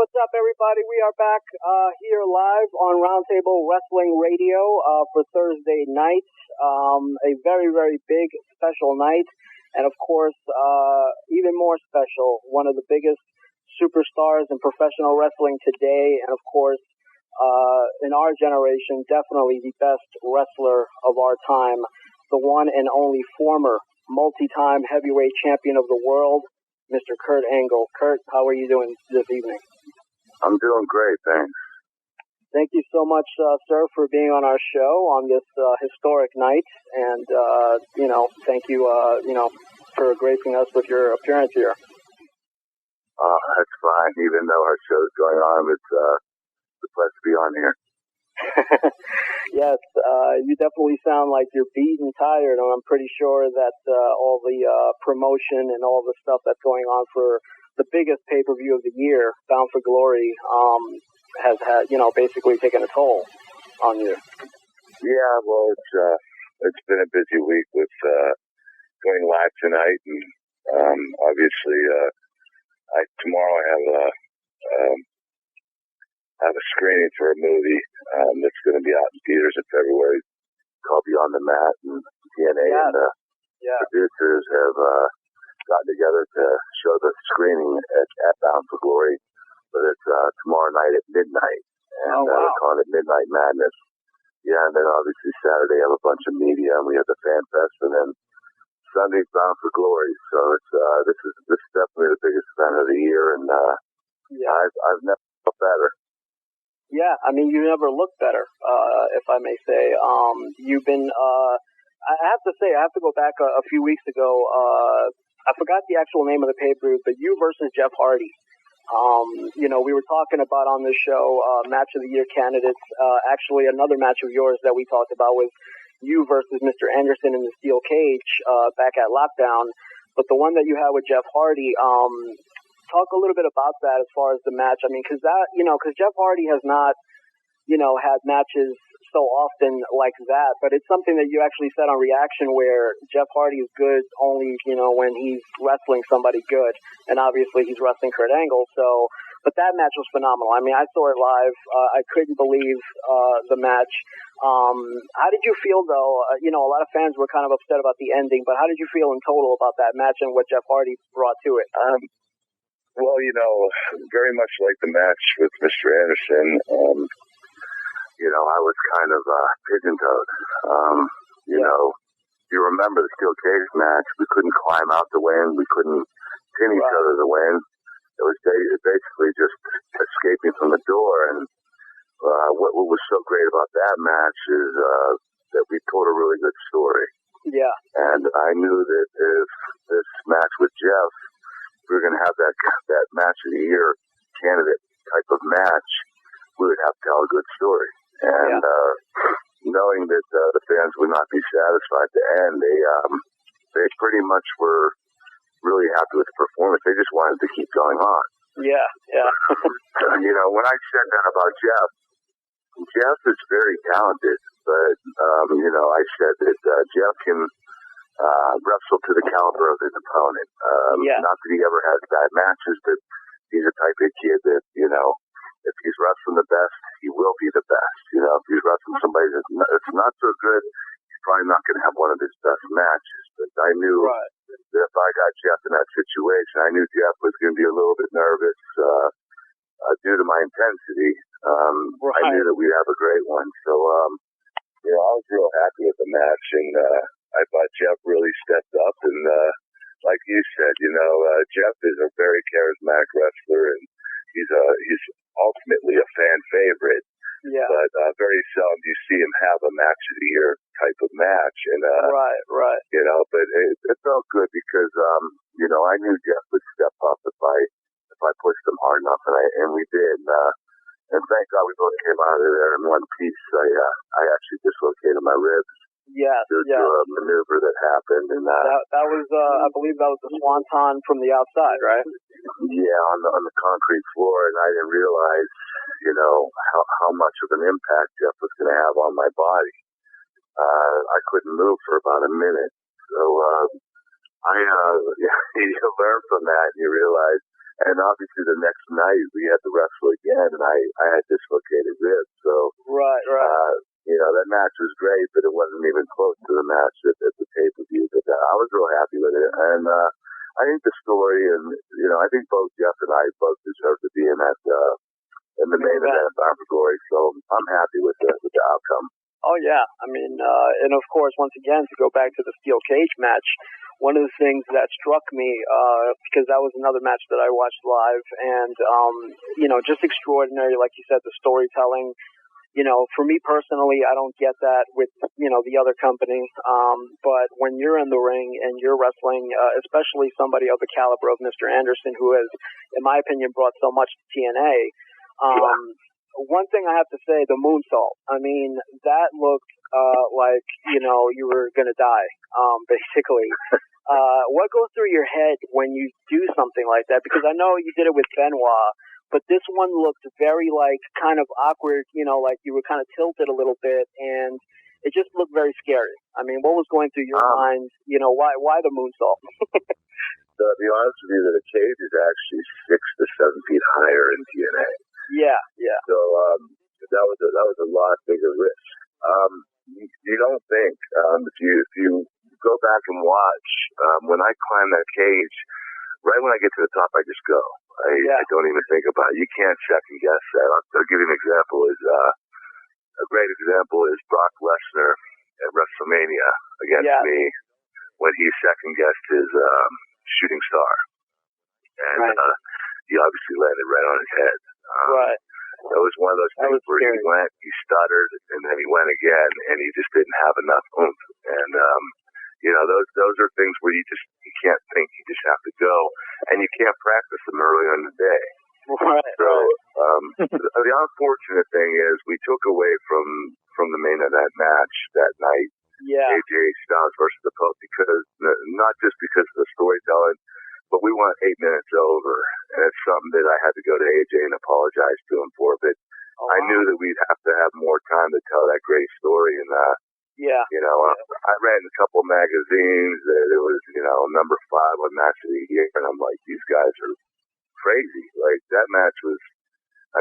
what's up, everybody? We are back here live on Roundtable Wrestling Radio for Thursday night. A very, very big, special night. And, of course, even more special, one of the biggest superstars in professional wrestling today. And, of course, in our generation, definitely the best wrestler of our time, the one and only former multi-time heavyweight champion of the world, Mr. Kurt Angle. Kurt, how are you doing this evening? I'm doing great, thanks. Thank you so much, sir, for being on our show on this historic night. And, thank you, for gracing us with your appearance here. That's fine. Even though our show's going on, it's a pleasure to be on here. Yes, you definitely sound like you're beat and tired, and I'm pretty sure that all the promotion and all the stuff that's going on for the biggest pay-per-view of the year, Bound for Glory, has had, basically taken a toll on you. Yeah, well, it's been a busy week with going live tonight, and obviously, tomorrow I have a screening for a movie that's going to be out in theaters in February called Beyond the Mat, and TNA and the producers have gotten together to show the screening at Bound for Glory, but it's tomorrow night at midnight, and they're calling it Midnight Madness. Yeah, and then obviously Saturday I have a bunch of media, and we have the Fan Fest, and then Sunday's Bound for Glory. So it's this is definitely the biggest event of the year, and I've never felt better. Yeah, I mean, you never looked better, if I may say. You've been, I have to say, I have to go back a few weeks ago. I forgot the actual name of the pay-per-view, but you versus Jeff Hardy. We were talking about on this show, match of the year candidates. Actually, another match of yours that we talked about was you versus Mr. Anderson in the steel cage back at Lockdown. But the one that you had with Jeff Hardy, talk a little bit about that as far as the match. I mean, because Jeff Hardy has not, had matches so often like that, but it's something that you actually said on Reaction where Jeff Hardy is good only, when he's wrestling somebody good, and obviously he's wrestling Kurt Angle, so, but that match was phenomenal. I mean, I saw it live. I couldn't believe the match. How did you feel, though? A lot of fans were kind of upset about the ending, but how did you feel in total about that match and what Jeff Hardy brought to it? Well, very much like the match with Mr. Anderson, I was kind of pigeon-toed. You remember the steel cage match, we couldn't climb out to win, we couldn't pin each other to win. It was basically just escaping from the door, and what was so great about that match is that we told a really good story. Yeah. And I knew that if this match with Jeff, we were going to have that match of the year candidate type of match, we would have to tell a good story. And knowing that the fans would not be satisfied at the end, they pretty much were really happy with the performance. They just wanted to keep going on. Yeah, yeah. When I said that about Jeff is very talented, but, I said that Jeff can wrestle to the caliber of his opponent. Not that he ever has bad matches, but he's a type of kid that, if he's wrestling the best, he will be the best. If he's wrestling somebody that's not so good, he's probably not going to have one of his best matches. But I knew that if I got Jeff in that situation, I knew Jeff was going to be a little bit nervous due to my intensity. I knew that we'd have a great one. So, I was real happy with the match, and I thought Jeff really stepped up. And like you said, Jeff is a very charismatic wrestler, and he's ultimately a fan favorite. Yeah. But very seldom do you see him have a match of the year type of match. And right. But it felt good because I knew Jeff would step up if I pushed him hard enough, and we did. And thank God we both came out of there in one piece. I actually dislocated my ribs. Yes, due to a maneuver that happened, and that was, I believe, that was the swanton from the outside, right? Yeah, on the concrete floor, and I didn't realize, how much of an impact Jeff was going to have on my body. I couldn't move for about a minute, so you learn from that, and you realize And obviously the next night we had to wrestle again, and I had dislocated ribs. So, right. That match was great, but it wasn't even close to the match at the pay-per-view. But I was real happy with it. And I think the story, and, I think both Jeff and I both deserve to be in that, in the main event of Bound for Glory. So I'm happy with the outcome. Oh, yeah. I mean, and of course, once again, to go back to the steel cage match, one of the things that struck me, because that was another match that I watched live, and, just extraordinary, like you said, the storytelling. For me personally, I don't get that with, the other company. But when you're in the ring and you're wrestling, especially somebody of the caliber of Mr. Anderson, who has, in my opinion, brought so much to TNA, one thing I have to say, the moonsault. I mean, that looked like, you were going to die, basically. What goes through your head when you do something like that? Because I know you did it with Benoit, but this one looked very, kind of awkward, like you were kind of tilted a little bit, and it just looked very scary. I mean, what was going through your mind? Why the moonsault? So, to be honest with you, the cage is actually 6 to 7 feet higher in TNA. Yeah. So that was a lot bigger risk. You don't think if you go back and watch when I climb that cage, right when I get to the top, I just go. I don't even think about it. You can't second guess that. I'll give you an example. A great example is Brock Lesnar at WrestleMania against me when he second guessed his shooting star, and he obviously landed right on his head. Right. That was one of those things where he stuttered, and then he went again, and he just didn't have enough oomph. And those are things where you can't think. You just have to go, and you can't practice them early in the day. Right. So the unfortunate thing is we took away from the main event match that night. Yeah. AJ Styles versus the Pope, because not just because of the storytelling, but we went 8 minutes over, and it's something that I had to go to AJ and apologize to him for. But I knew that we'd have to have more time to tell that great story, and I read in a couple of magazines that it was number 5 on Match of the Year, and I'm like, these guys are crazy. Like, that match was, I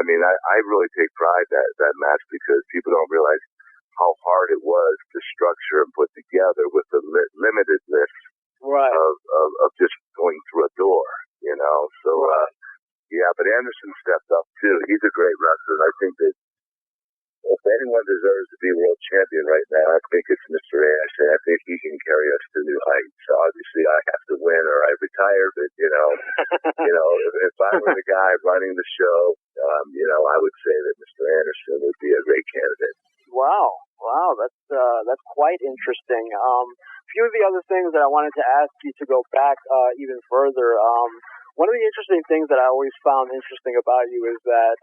really take pride that match, because people don't realize how hard it was to structure and put together with the limited list of just going through a door, So, but Anderson stepped up, too. He's a great wrestler. I think that if anyone deserves to be world champion right now, I think it's Mr. Anderson. I think he can carry us to new heights. So obviously I have to win or I retire, but if I were the guy running the show, I would say that Mr. Anderson would be a great candidate. Wow, that's quite interesting. A few of the other things that I wanted to ask you to go back even further. One of the interesting things that I always found interesting about you is that,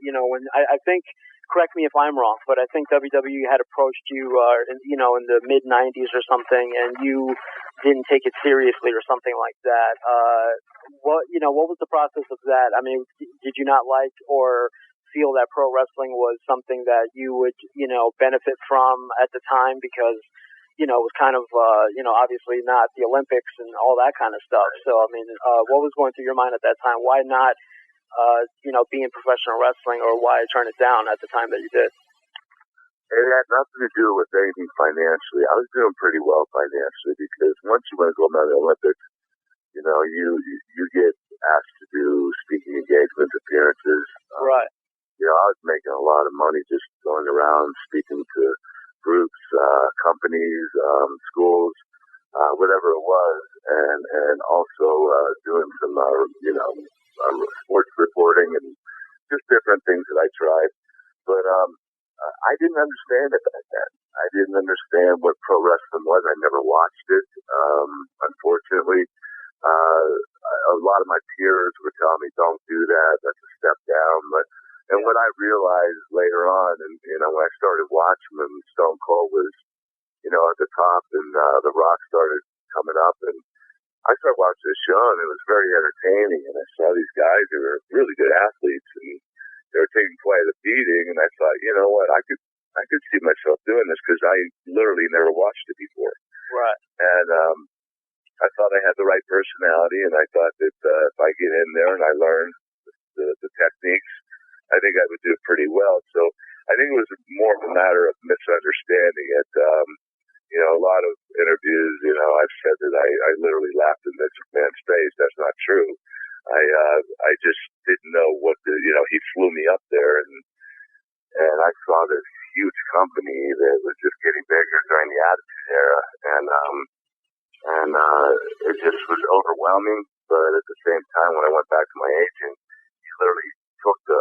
when I think, correct me if I'm wrong, but I think WWE had approached you, in the mid-'90s or something, and you didn't take it seriously or something like that. What was the process of that? I mean, did you not like or feel that pro wrestling was something that you would, benefit from at the time? Because it was kind of, obviously not the Olympics and all that kind of stuff. So, what was going through your mind at that time? Why not, be in professional wrestling, or why turn it down at the time that you did? It had nothing to do with anything financially. I was doing pretty well financially, because once you want to go to the Olympics, you get asked to do speaking engagements, appearances. Right. I was making a lot of money just going around speaking to groups, companies, schools, whatever it was, and also doing some, sports reporting and just different things that I tried. But I didn't understand it back then. I didn't understand what pro wrestling was. I never watched it. Unfortunately, a lot of my peers were telling me, "Don't do that. That's a step down." And what I realized later on, and when I started watching them, Stone Cold was, at the top, and The Rock started coming up, and I started watching the show, and it was very entertaining. And I saw these guys who were really good athletes, and they were taking quite a beating. And I thought, you know what, I could see myself doing this, because I literally never watched it before. Right. And I thought I had the right personality, and I thought that if I get in there and I learn the techniques, I think I would do pretty well. So I think it was more of a matter of misunderstanding it. A lot of interviews, I've said that I literally laughed in Vince McMahon's face. That's not true. I just didn't know what he flew me up there, and I saw this huge company that was just getting bigger during the Attitude Era, and it just was overwhelming. But at the same time, when I went back to my agent, he literally took the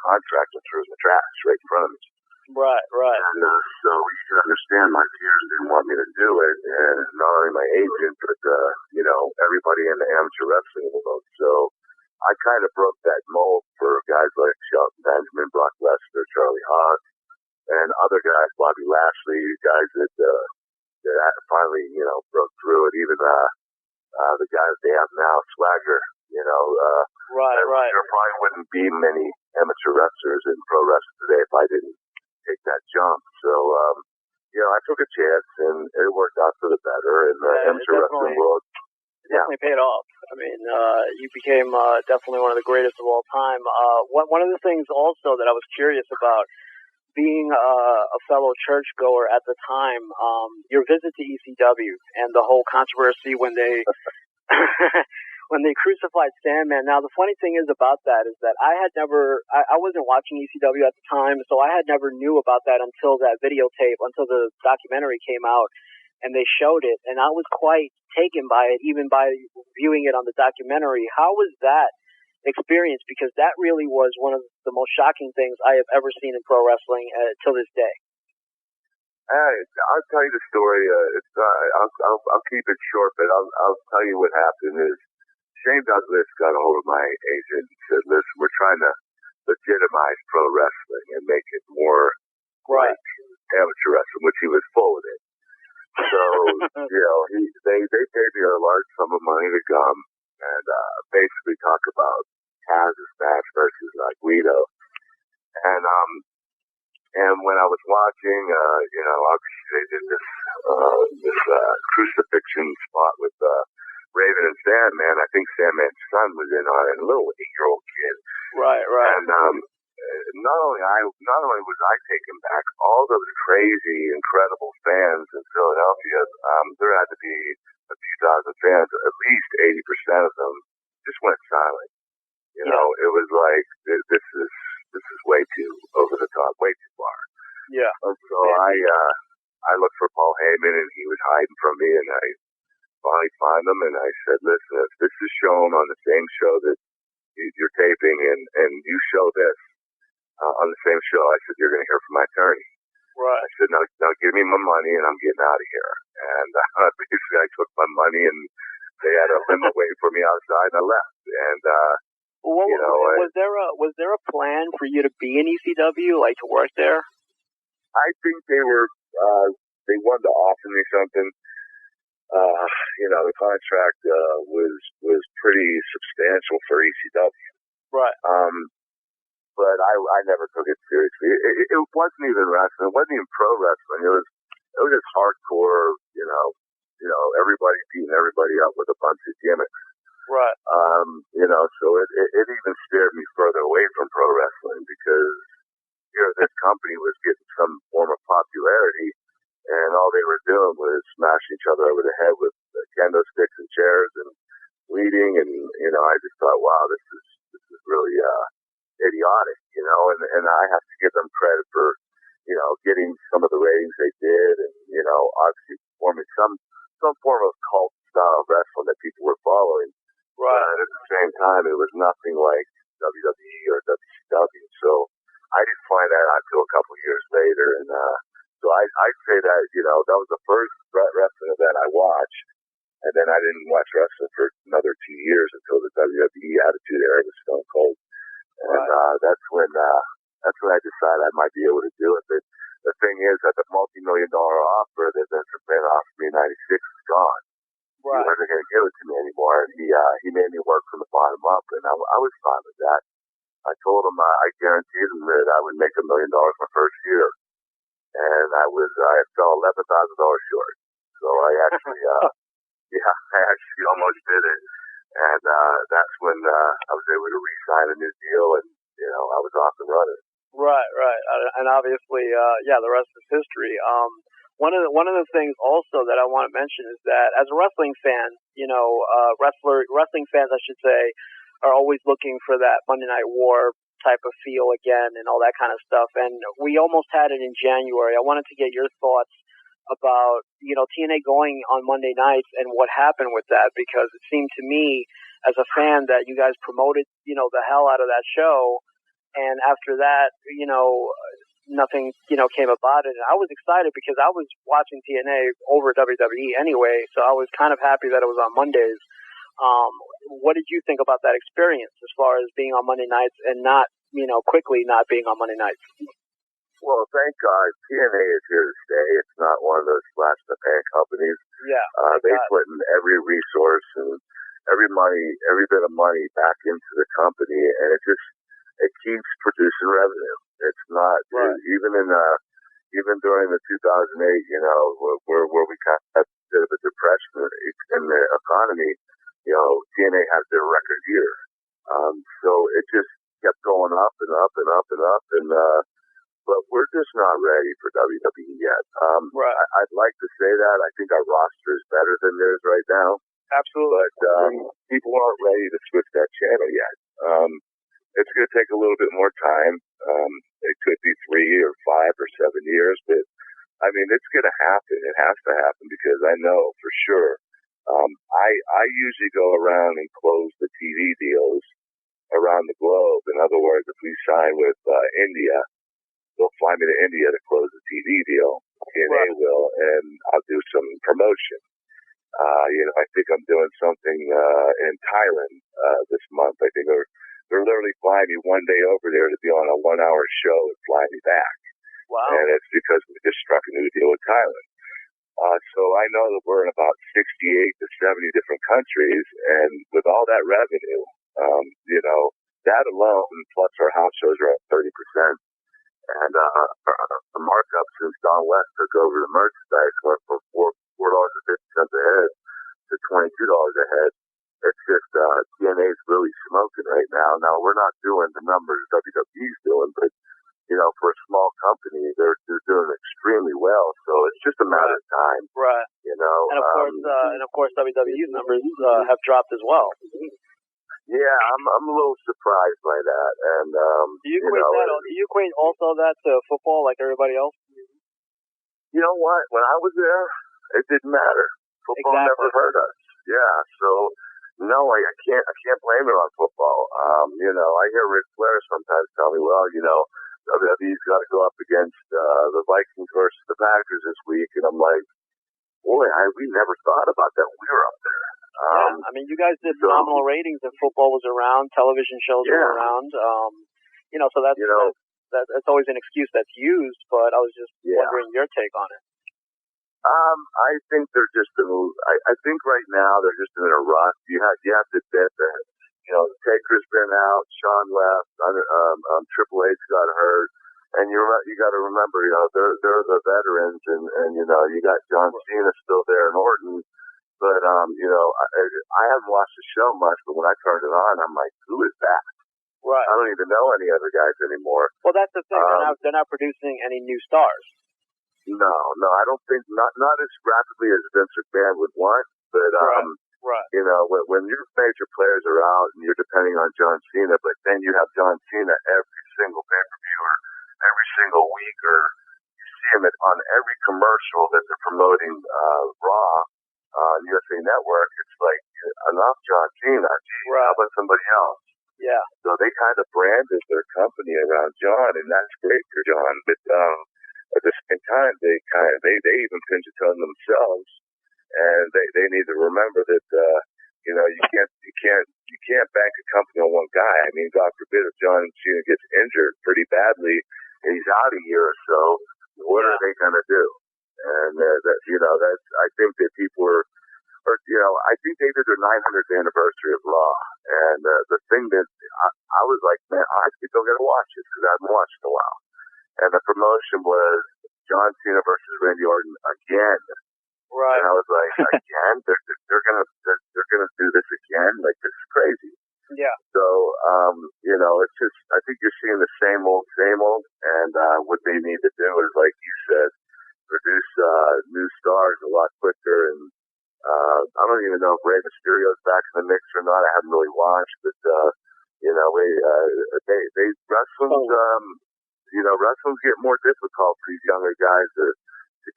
contract and threw it in the trash right in front of me. Right. And so you can understand my peers didn't want me to do it, and not only my agent, but everybody in the amateur wrestling world. So I kind of broke that mold for guys like Shelton Benjamin, Brock Lesnar, Charlie Haas, and other guys, Bobby Lashley, guys that finally broke through it. Even the guys they have now, Swagger. Right. There probably wouldn't be many amateur wrestlers in pro wrestling today if I didn't take that jump. So, I took a chance, and it worked out for the better in the amateur wrestling world. Definitely paid off. I mean, you became definitely one of the greatest of all time. One of the things also that I was curious about, being a fellow churchgoer at the time, your visit to ECW and the whole controversy when they when they crucified Sandman. Now, the funny thing is about that is that I wasn't watching ECW at the time, so I had never knew about that until that videotape, until the documentary came out and they showed it, and I was quite taken by it, even by viewing it on the documentary. How was that experience? Because that really was one of the most shocking things I have ever seen in pro wrestling till this day. I'll tell you the story. I'll keep it short, but I'll tell you what happened is Shane Douglas got a hold of my agent and said, "Listen, we're trying to legitimize pro wrestling and make it more like amateur wrestling," which he was full of it. So they paid me a large sum of money to come and basically talk about Taz's match versus Guido. And when I was watching, obviously they did this crucifixion spot with Raven and Sandman. I think Sandman's son was in on it, a little 8-year-old kid. Right. And not only was I taken back, all those crazy, incredible fans in Philadelphia, there had to be a few thousand fans, at least 80% of them just went silent. It was like, this is way too over the top, way too far. Yeah. And so I looked for Paul Heyman, and he was hiding from me, and I finally found him, and I said, "Listen, if this is shown on the same show that you're taping, and you show this on the same show," I said, "you're going to hear from my attorney." Right. I said, now give me my money, and I'm getting out of here. And basically, I took my money, and they had a limo waiting for me outside, and I left. And was there a plan for you to be in ECW, like to work there? I think they wanted to offer me something. The contract was pretty substantial for ECW. Right. But I never took it seriously. It wasn't even wrestling. It wasn't even pro wrestling. It was just hardcore. Everybody beating everybody up with a bunch of gimmicks. Right. So it even steered me further away from pro wrestling because this company was getting some form of popularity, and all they were doing was smashing each other over the head with kendo sticks and chairs and bleeding. And I just thought, wow, this is really idiotic. And I have to give them credit for getting some of the ratings they did, and obviously forming some form of cult style wrestling that people were following. Right. But at the same time, it was nothing like WWE or WCW. So I didn't find that out until a couple of years later. And so I'd say that, that was the first wrestling event I watched. And then I didn't watch wrestling for another 2 years until the WWE Attitude Era with Stone Cold. And that's when I decided I might be able to do it. But the thing is that the multi-million-dollar offer that Vince McMahon offered me in '96 is gone. Right. He wasn't going to give it to me anymore. And he made me work from the bottom up, and I was fine with that. I told him I guaranteed him that I would make $1 million my first year, and I fell $11,000 short. So I actually, I actually almost did it. And that's when I was able to re-sign a new deal, and I was off and running. Right. And obviously, the rest is history. One of the things also that I want to mention is that as a wrestling fan, wrestling fans, I should say, are always looking for that Monday Night War type of feel again and all that kind of stuff. And we almost had it in January. I wanted to get your thoughts about, TNA going on Monday nights and what happened with that, because it seemed to me as a fan that you guys promoted, the hell out of that show. And after that, nothing, came about it. And I was excited because I was watching TNA over WWE anyway, so I was kind of happy that it was on Mondays. What did you think about that experience as far as being on Monday nights and not, quickly not being on Monday nights? Well, thank God TNA is here to stay. It's not one of those flash in the pan companies. Yeah. They put in every resource and every bit of money back into the company, and it keeps producing revenue. It's not even during the 2008, where we kind of had a bit of a depression in the economy. TNA had their record year, so it just kept going up and up and up and up, and but we're just not ready for WWE yet. I'd like to say that. I think our roster is better than theirs right now. Absolutely. But people aren't ready to switch that channel yet. It's going to take a little bit more time. It could be 3 or 5 or 7 years, but I mean, it's going to happen. It has to happen because I know for sure. I usually go around and close the TV deals around the globe. In other words, if we sign with India, they'll fly me to India to close the TV deal. TNA will, and I'll do some promotion. I think I'm doing something in Thailand this month. I think they're literally flying me one day over there to be on a 1-hour show and fly me back. Wow. And it's because we just struck a new deal with Thailand. So I know that we're in about 68 to 70 different countries, and with all that revenue, that alone, plus our house shows are at 30%. And the markup since Don West took over the merchandise went from $4.50 a head to $22 a head. It's just TNA is really smoking right now. Now we're not doing the numbers WWE's doing, but for a small company, they're doing extremely well. So it's just a matter of time, right? And of course, WWE's numbers have dropped as well. Yeah, I'm a little surprised by that. And do you equate also that to football like everybody else? You know what? When I was there, it didn't matter. Football never hurt us. Yeah, so no, I can't blame it on football. I hear Ric Flair sometimes tell me, well, WWE's got to go up against the Vikings versus the Packers this week, and I'm like, boy, we never thought about that. We were up there. I mean, you guys did phenomenal ratings, and football was around, television shows were around. So that's always an excuse that's used. But I was just wondering your take on it. I think they're just I think right now they're just in a rut. You have to admit that Taker's been out, Sean left, Triple H got hurt, and you got to remember they're the veterans, and you got John Cena still there and Orton. But, I haven't watched the show much, but when I turned it on, I'm like, who is that? Right. I don't even know any other guys anymore. Well, that's the thing. They're not producing any new stars. No, I don't think, not as rapidly as Vince McMahon would want, but, when your major players are out and you're depending on John Cena, but then you have John Cena every single pay-per-view or every single week, or you see him on every commercial that they're promoting Raw, on USA Network, it's like, enough John Cena. How about somebody else? Yeah. So they kind of branded their company around John, and that's great for John. But at the same time, they even pinch it on themselves, and they need to remember that you can't bank a company on one guy. I mean, God forbid if John Cena gets injured pretty badly and he's out a year or so, what are they going to do? And I think that people I think they did their 900th anniversary of Raw, and the thing that I was like, man, I still got to watch it because I haven't watched in a while. And the promotion was John Cena versus Randy Orton again. Right. And I was like, again, they're gonna do this again? Like, this is crazy. Yeah. So, it's just, I think you're seeing the same old, and what they need to do is, like you said, produce new stars a lot quicker. And I don't even know if Rey Mysterio's back in the mix or not. I haven't really watched, but wrestling's getting more difficult for these younger guys to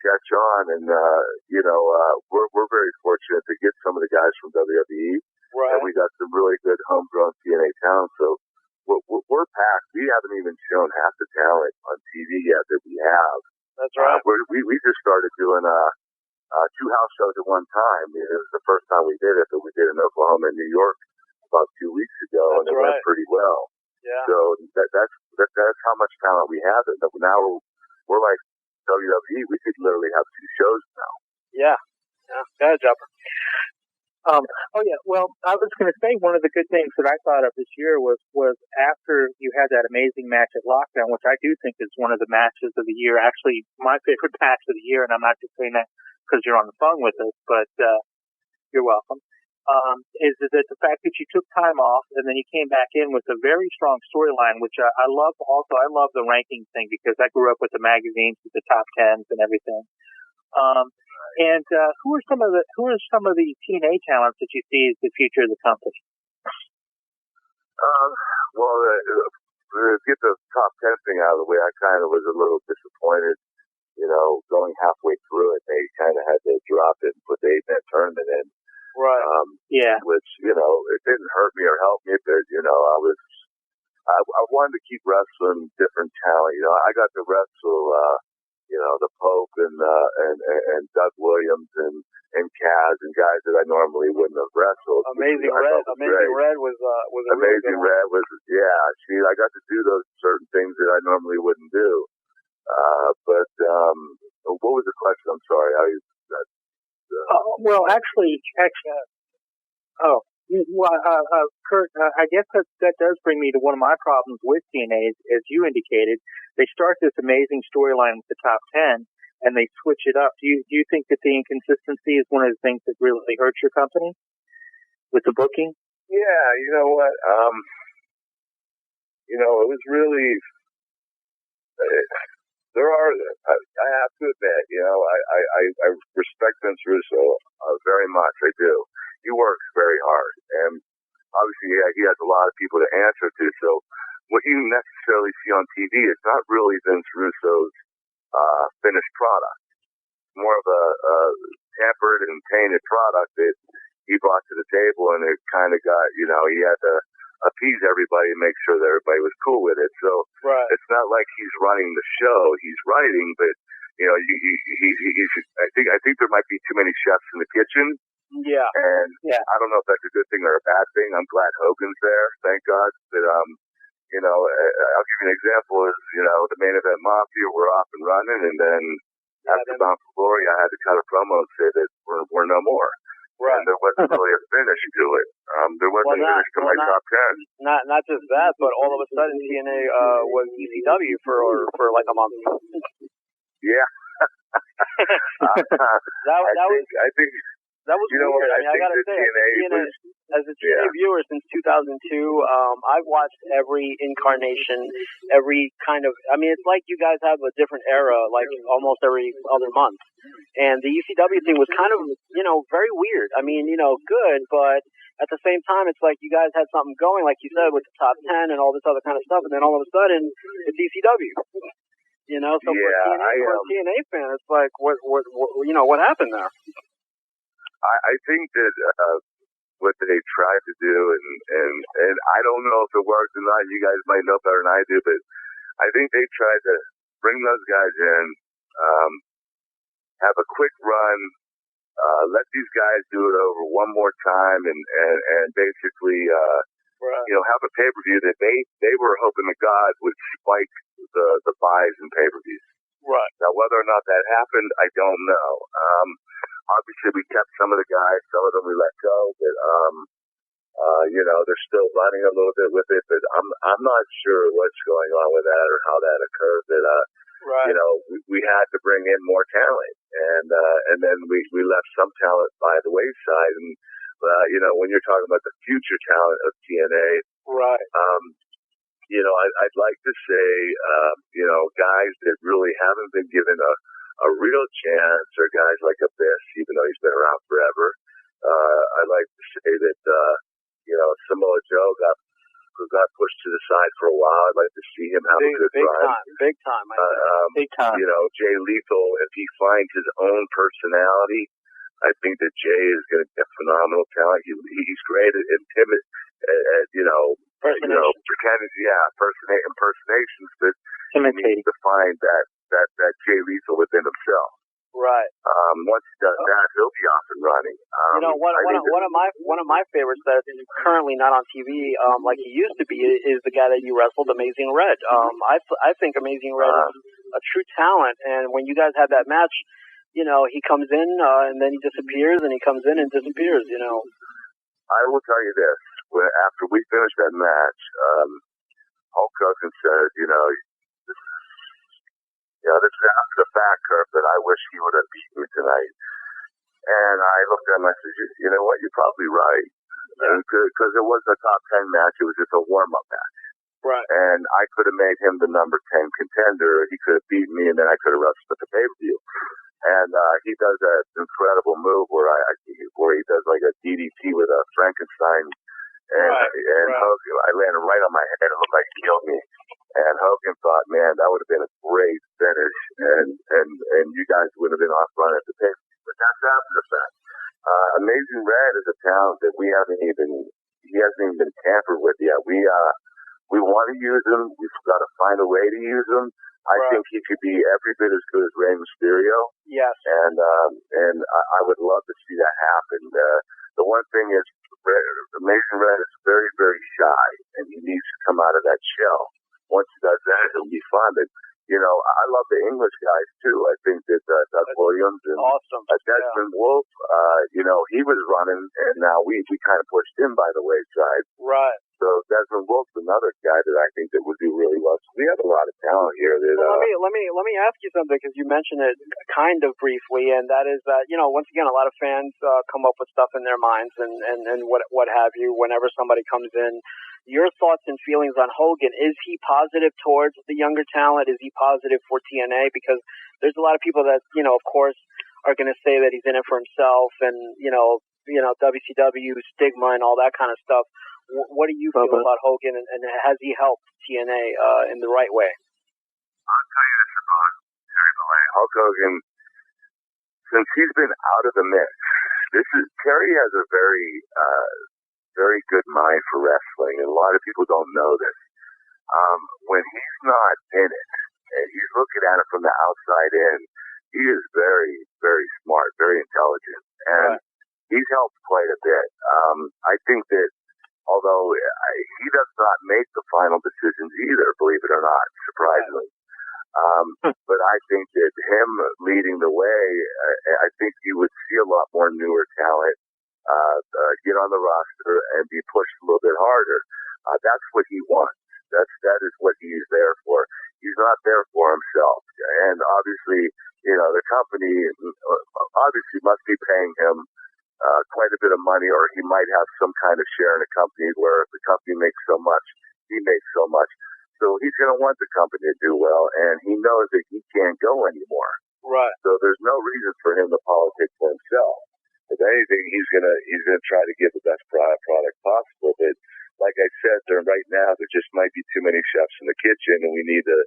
catch on. And we're very fortunate to get some of the guys from WWE. Right. And we got some really good homegrown TNA talent. So we're packed. We haven't even shown half the talent on TV yet that we have. That's right. We just started doing 2 house shows at one time. It was the first time we did it, but we did it in Oklahoma and New York about 2 weeks ago, and it went pretty well. Yeah. So that's how much talent we have. And now we're like WWE. We could literally have 2 shows now. Yeah. Go ahead, Jumper. Well, I was going to say one of the good things that I thought of this year was after you had that amazing match at Lockdown, which I do think is one of the matches of the year, actually my favorite match of the year, and I'm not just saying that because you're on the phone with us, but you're welcome, is that the fact that you took time off and then you came back in with a very strong storyline, which I love. Also, I love the ranking thing because I grew up with the magazines with the top 10s and everything. And who are some of the TNA talents that you see as the future of the company? To get the top 10 thing out of the way, I kind of was a little disappointed. Going halfway through it, they kind of had to drop it and put the 8-man tournament in. Right. Which it didn't hurt me or help me, but I wanted to keep wrestling different talent. I got to wrestle. The Pope and Doug Williams and Kaz and guys that I normally wouldn't have wrestled. Amazing Red was Amazing Red was I got to do those certain things that I normally wouldn't do. But what was the question? I'm sorry. Kurt, I guess that does bring me to one of my problems with TNA, as you indicated. They start this amazing storyline with the top 10, and they switch it up. Do you think that the inconsistency is one of the things that really hurts your company with the booking? Yeah, you know what? It was really. I have to admit, I respect Vince Russo very much. I do. He works very hard, and obviously, he has a lot of people to answer to. So, what you necessarily see on TV is not really Vince Russo's finished product. It's more of a tampered and tainted product that he brought to the table, and it kind of got, he had to appease everybody and make sure that everybody was cool with it. So, It's not like he's running the show. He's writing, but I think there might be too many chefs in the kitchen. Yeah. And I don't know if that's a good thing or a bad thing. I'm glad Hogan's there, thank God. But I'll give you an example. Is the Main Event Mafia were off and running, and then after Bound for Glory, I had to cut a promo and say that we're no more. Right. And there wasn't really a finish to it. There wasn't a finish to my top 10. Not just that, but all of a sudden TNA was ECW for like a month. Yeah. I think. That was weird. I gotta say, as a TNA viewer since 2002, I've watched every incarnation, every kind of. It's like you guys have a different era, like almost every other month. And the ECW thing was kind of, very weird. Good, but at the same time, it's like you guys had something going, like you said, with the top 10 and all this other kind of stuff, and then all of a sudden, it's ECW. So for a TNA fan, it's like, what happened there? I think that what they tried to do, and I don't know if it worked or not. You guys might know better than I do, but I think they tried to bring those guys in, have a quick run, let these guys do it over one more time, and basically, have a pay-per-view that they were hoping to God would spike the buys and pay-per-views. Right. Now, whether or not that happened, I don't know. Obviously, we kept some of the guys, some of them we let go, but they're still running a little bit with it. But I'm not sure what's going on with that or how that occurred. But we had to bring in more talent, and then we left some talent by the wayside. And when you're talking about the future talent of TNA, right? I'd like to say, guys that really haven't been given a real chance are guys like Abyss, even though he's been around forever. I'd like to say that, Samoa Joe got pushed to the side for a while. I'd like to see him have a good run. Big time. Big time. Jay Lethal, if he finds his own personality, I think that Jay is going to be a phenomenal talent. He's great at impersonations, but he needs to find that Jay Lethal within himself. Right. Once he does that, he'll be off and running. One of my favorites that is currently not on TV, like he used to be, is the guy that you wrestled, Amazing Red. I think Amazing Red is a true talent, and when you guys had that match, he comes in and then he disappears, and he comes in and disappears. I will tell you this: after we finished that match, Hulk Hogan said, this is after the fact, Kurt, but I wish he would have beaten me tonight. And I looked at him and I said, you know what, you're probably right. Because it wasn't a top 10 match, it was just a warm-up match. Right. And I could have made him the number 10 contender. He could have beaten me, and then I could have wrestled at the pay-per-view. And he does that incredible move where he does like a DDT with a Frankenstein. And Hogan, I landed right on my head. It looked like he killed me. And Hogan thought, man, that would have been a great finish, and you guys would have been off running at the pay. But that's after the fact. Amazing Red is a talent that he hasn't even been tampered with yet. We want to use him. We've got to find a way to use him. I think he could be every bit as good as Rey Mysterio. Yes. And I would love to see that happen. The one thing is, Amazing Red is very, very shy, and he needs to come out of that shell. Once he does that, it'll be fun. But, I love the English guys, too. I think that Doug Williams and Desmond Wolfe, he was running, and now we kind of pushed him by the wayside. Right. So Desmond Wolfe's another guy that I think that would do really well. So we have a lot of talent here. That, let me ask you something, because you mentioned it kind of briefly, and that is that once again, a lot of fans come up with stuff in their minds and what have you whenever somebody comes in. Your thoughts and feelings on Hogan? Is he positive towards the younger talent? Is he positive for TNA? Because there's a lot of people that of course, are going to say that he's in it for himself, and WCW stigma and all that kind of stuff. What do you feel about Hogan, and has he helped TNA in the right way? I'll tell you this about Terry Bollea. Hulk Hogan, since he's been out of the mix, Terry has a very good mind for wrestling, and a lot of people don't know this. When he's not in it, and he's looking at it from the outside in, he is very, very smart, very intelligent, and he's helped quite a bit. I think that although he does not make the final decisions either, believe it or not, surprisingly. But I think that him leading the way, I think you would see a lot more newer talent get on the roster and be pushed a little bit harder. That's what he wants. That is what he's there for. He's not there for himself. And obviously, the company obviously must be paying him quite a bit of money, or he might have some kind of share in a company where if the company makes so much, he makes so much. So he's going to want the company to do well, and he knows that he can't go anymore. Right. So there's no reason for him to politic for himself. If anything, he's gonna try to give the best product possible. But like I said, right now there just might be too many chefs in the kitchen, and we need to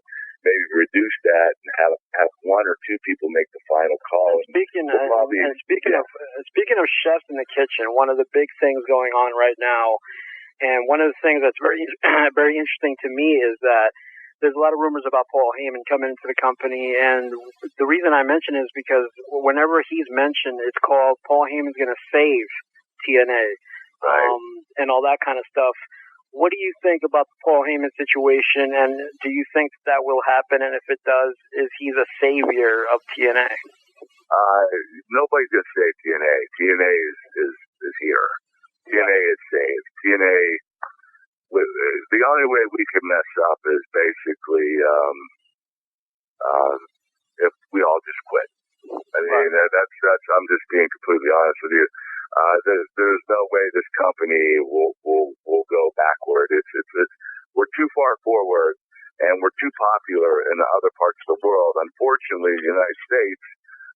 maybe reduce that and have one or two people make the final call. Speaking of chefs in the kitchen, one of the big things going on right now, and one of the things that's very very interesting to me is that there's a lot of rumors about Paul Heyman coming into the company, and the reason I mention it is because whenever he's mentioned, it's called Paul Heyman's going to save TNA, and all that kind of stuff. What do you think about the Paul Heyman situation, and do you think that will happen? And if it does, is he the savior of TNA? Nobody's going to save TNA. TNA is here. TNA is saved. TNA. The only way we can mess up is basically if we all just quit. I mean, that's. I'm just being completely honest with you. There's no way this company will go backward. We're too far forward, and we're too popular in the other parts of the world. Unfortunately, the United States,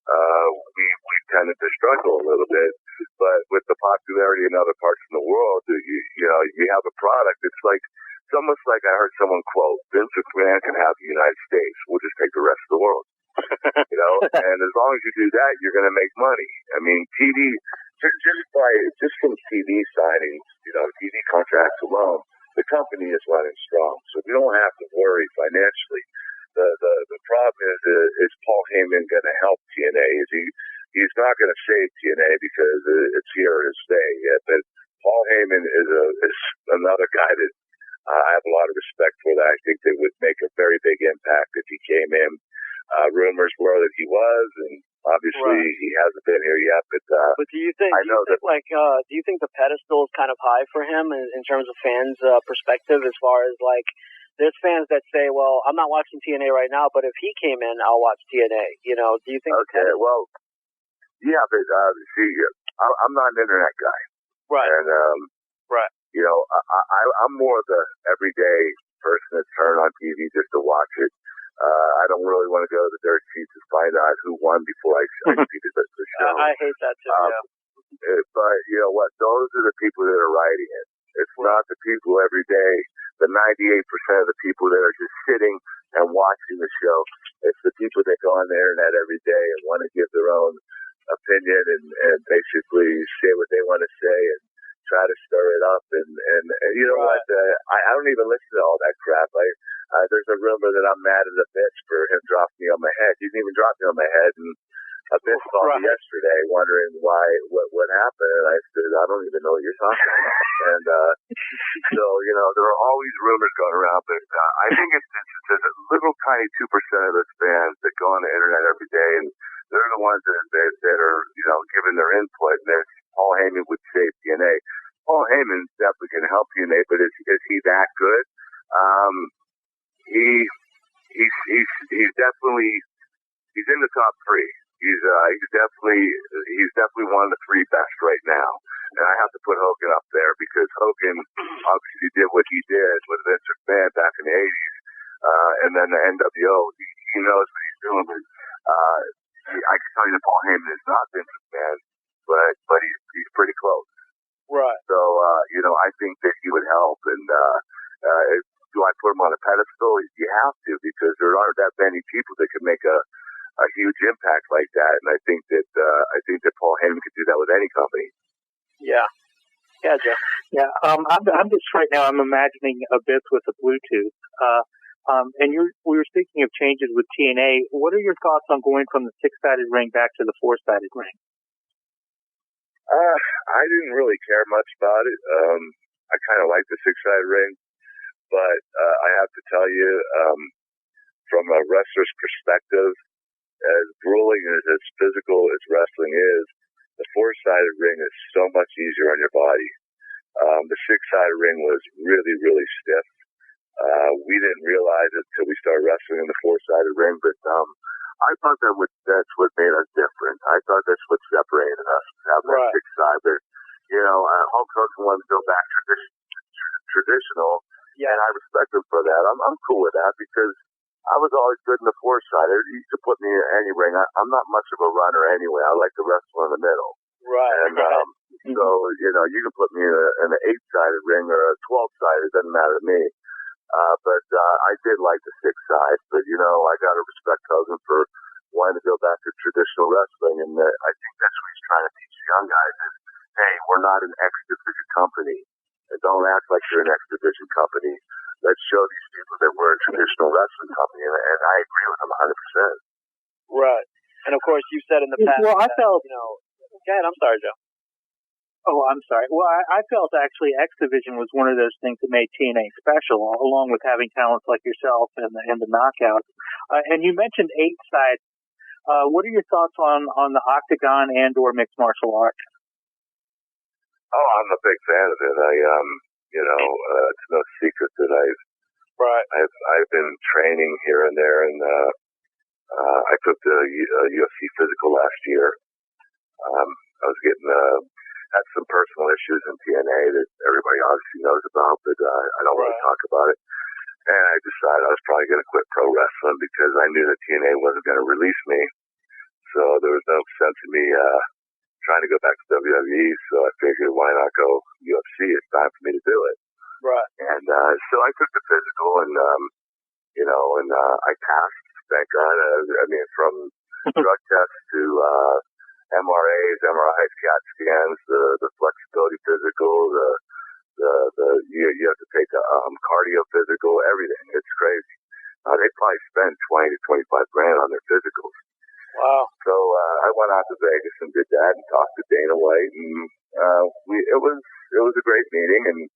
we tended to struggle a little bit. But with the popularity in other parts of the world, you have a product. It's almost like I heard someone quote, Vince McMahon can have the United States. We'll just take the rest of the world. And as long as you do that, you're going to make money. I mean, TV, just from TV signings, TV contracts alone, the company is running strong. So we don't have to worry financially. The problem is Paul Heyman going to help TNA? He's not going to save TNA because it's here to stay. But Paul Heyman is another guy that I have a lot of respect for. That I think that would make a very big impact if he came in. Rumors were that he was, and obviously he hasn't been here yet. But do you think? Do you think the pedestal is kind of high for him in terms of fans' perspective? As far as there's fans that say, "Well, I'm not watching TNA right now, but if he came in, I'll watch TNA." Do you think? Okay, well, yeah, but see, I'm not an internet guy, right? And right. I'm more of the everyday person that's turned on TV just to watch it. I don't really want to go to the dirt sheets to find out who won before I see the show. I hate that too. But you know what? Those are the people that are writing it. It's not the people every day. The 98% of the people that are just sitting and watching the show. It's the people that go on the internet every day and want to give their own opinion and basically say what they want to say and try to stir it up. And you know what? I don't even listen to all that crap. There's a rumor that I'm mad at a bitch for him dropping me on my head. He didn't even drop me on my head, and a bitch called me yesterday wondering what happened, and I said, I don't even know what you're talking about. And so, there are always rumors going around, but I think it's a little tiny 2% of us fans that go on the internet every day, and they're the ones that are, giving their input, and that Paul Heyman would save TNA. Paul Heyman definitely can help TNA, but is he that good? He's definitely in the top three. He's definitely one of the three best right now. And I have to put Hogan up there because Hogan obviously did what he did with Vince McMahon back in the 80s. And then the NWO, he knows what he's doing. But I can tell you that Paul Heyman is not Vince McMahon, but he's pretty close. Right. So, I think that he would help. And do I put him on a pedestal? You have to, because there aren't that many people that can make a huge impact like that. And I think that Paul Heyman could do that with any company. Yeah. Yeah, Joe. Yeah. I'm just right now. I'm imagining Abyss with a Bluetooth. And we were speaking of changes with TNA. What are your thoughts on going from the 6-sided ring back to the 4-sided ring? I didn't really care much about it. I kind of like the 6-sided ring. But I have to tell you, from a wrestler's perspective, as grueling and as physical as wrestling is, the 4-sided ring is so much easier on your body. The 6-sided ring was really, really stiff. We didn't realize it until we started wrestling in the 4-sided ring, but I thought that's what made us different. I thought that's what separated us, having that 6-side. But, Hulk Hogan wanted to go back traditional. Yeah, and I respect him for that. I'm cool with that because I was always good in the 4-sided. You could put me in any ring. I'm not much of a runner anyway. I like to wrestle in the middle. Right. And so you can put me in an 8-sided ring or a 12-sided. It doesn't matter to me. But I did like the 6-side. But I got to respect Hogan for wanting to go back to traditional wrestling, and I think that's what he's trying to teach the young guys is, hey, we're not an X division company. And don't act like you're an X division company. Let's show these people that we're a traditional wrestling company, and I agree with them 100%. Right. And of course, you said in the past. Well, I felt. Go ahead. I'm sorry, Joe. Oh, I'm sorry. Well, I felt actually X Division was one of those things that made TNA special, along with having talents like yourself and the knockouts. And you mentioned 8-side. What are your thoughts on the Octagon and/or mixed martial arts? Oh, I'm a big fan of it. It's no secret that I've been training here and there, and I took the UFC physical last year. I was getting had some personal issues in TNA that everybody obviously knows about, but I don't want to talk about it. And I decided I was probably going to quit pro wrestling because I knew that TNA wasn't going to release me. So there was no sense in me trying to go back to WWE. So I figured, why not go UFC? It's time for me to do it. Right. And so I took the physical, and I passed. Thank God. I mean, from drug tests to MRAs, CAT scans, the flexibility physical, you have to take a cardio physical, everything. It's crazy. They probably spend $20 to $25 grand on their physicals. Wow. So I went out to Vegas and did that and talked to Dana White, and it was a great meeting. And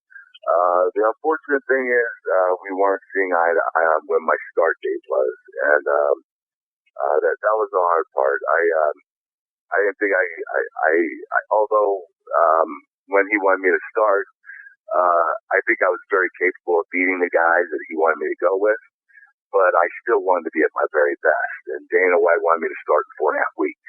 the unfortunate thing is we weren't seeing eye to eye on when my start date was, and that was the hard part. I didn't think although when he wanted me to start, I think I was very capable of beating the guys that he wanted me to go with, but I still wanted to be at my very best. And Dana White wanted me to start in 4.5 weeks.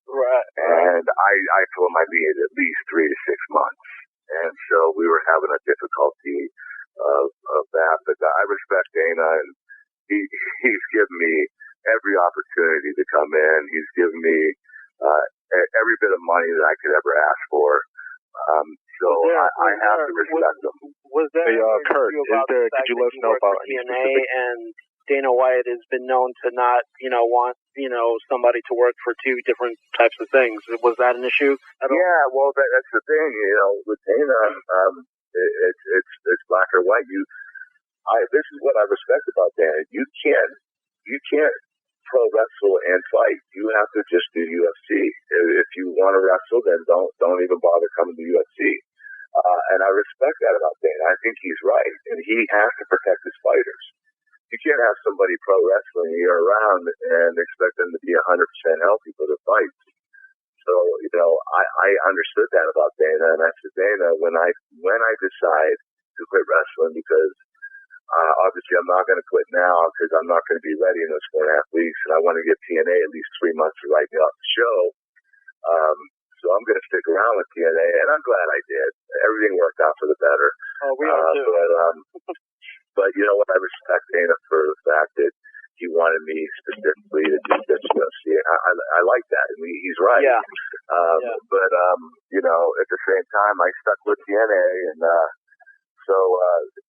Right. And I told him I needed at least 3 to 6 months. And so we were having a difficulty of that. But I respect Dana, and he's given me every opportunity to come in. He's given me every bit of money that I could ever ask for. I have to respect him. Was there Kurt, could you let us know about any TNA and Dana White has been known to not, want, somebody to work for two different types of things. Was that an issue at all? Yeah, well, that's the thing, with Dana, it's black or white. This is what I respect about Dana. You can't pro wrestle and fight. You have to just do UFC. If you want to wrestle, then don't even bother coming to UFC. And I respect that about Dana. I think he's right, and he has to protect his fighters. You can't have somebody pro wrestling year round and expect them to be 100% healthy for the fights. So, I understood that about Dana, and I said, Dana, when I decide to quit wrestling, because obviously I'm not going to quit now because I'm not going to be ready in those 4.5 weeks, and I want to give TNA at least 3 months to write me off the show. So I'm going to stick around with TNA, and I'm glad I did. Everything worked out for the better. Oh, we are too. But you know what? I respect Dana for the fact that he wanted me specifically to do this UFC. I like that. I mean, he's right. Yeah. But at the same time, I stuck with TNA, and so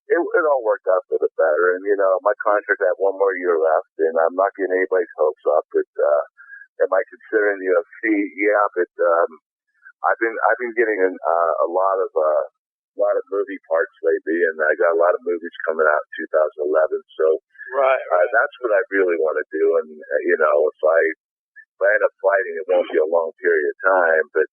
it all worked out for the better. And my contract had 1 more year left, and I'm not getting anybody's hopes up. But am I considering the UFC? Yeah, but I've been getting a lot of movie parts lately, and I got a lot of movies coming out in 2011. So that's what I really want to do. And if I end up fighting, it won't be a long period of time. But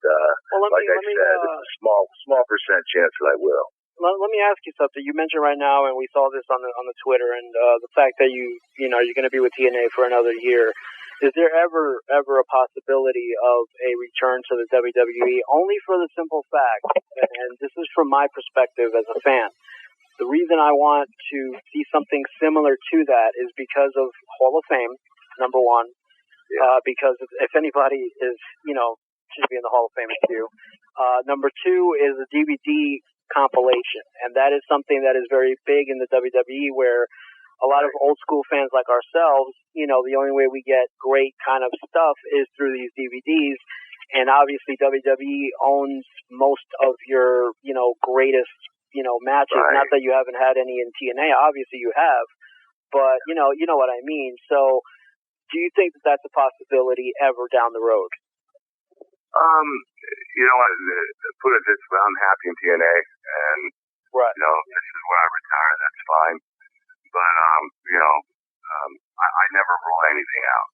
like I said, it's a small percent chance that I will. Let me ask you something. You mentioned right now, and we saw this on the Twitter, and the fact that you're going to be with TNA for another year. Is there ever a possibility of a return to the WWE? Only for the simple fact, and this is from my perspective as a fan, the reason I want to see something similar to that is because of Hall of Fame, number one. Yeah. Because if anybody is, should be in the Hall of Fame, it's you. Number two is a DVD compilation, and that is something that is very big in the WWE, where a lot of old school fans like ourselves, the only way we get great kind of stuff is through these DVDs. And obviously WWE owns most of your, greatest, matches. Right. Not that you haven't had any in TNA. Obviously you have, but you know what I mean. So do you think that that's a possibility ever down the road? Put it this way, I'm happy in TNA, and this is where I retire. That's fine. But I never rule anything out.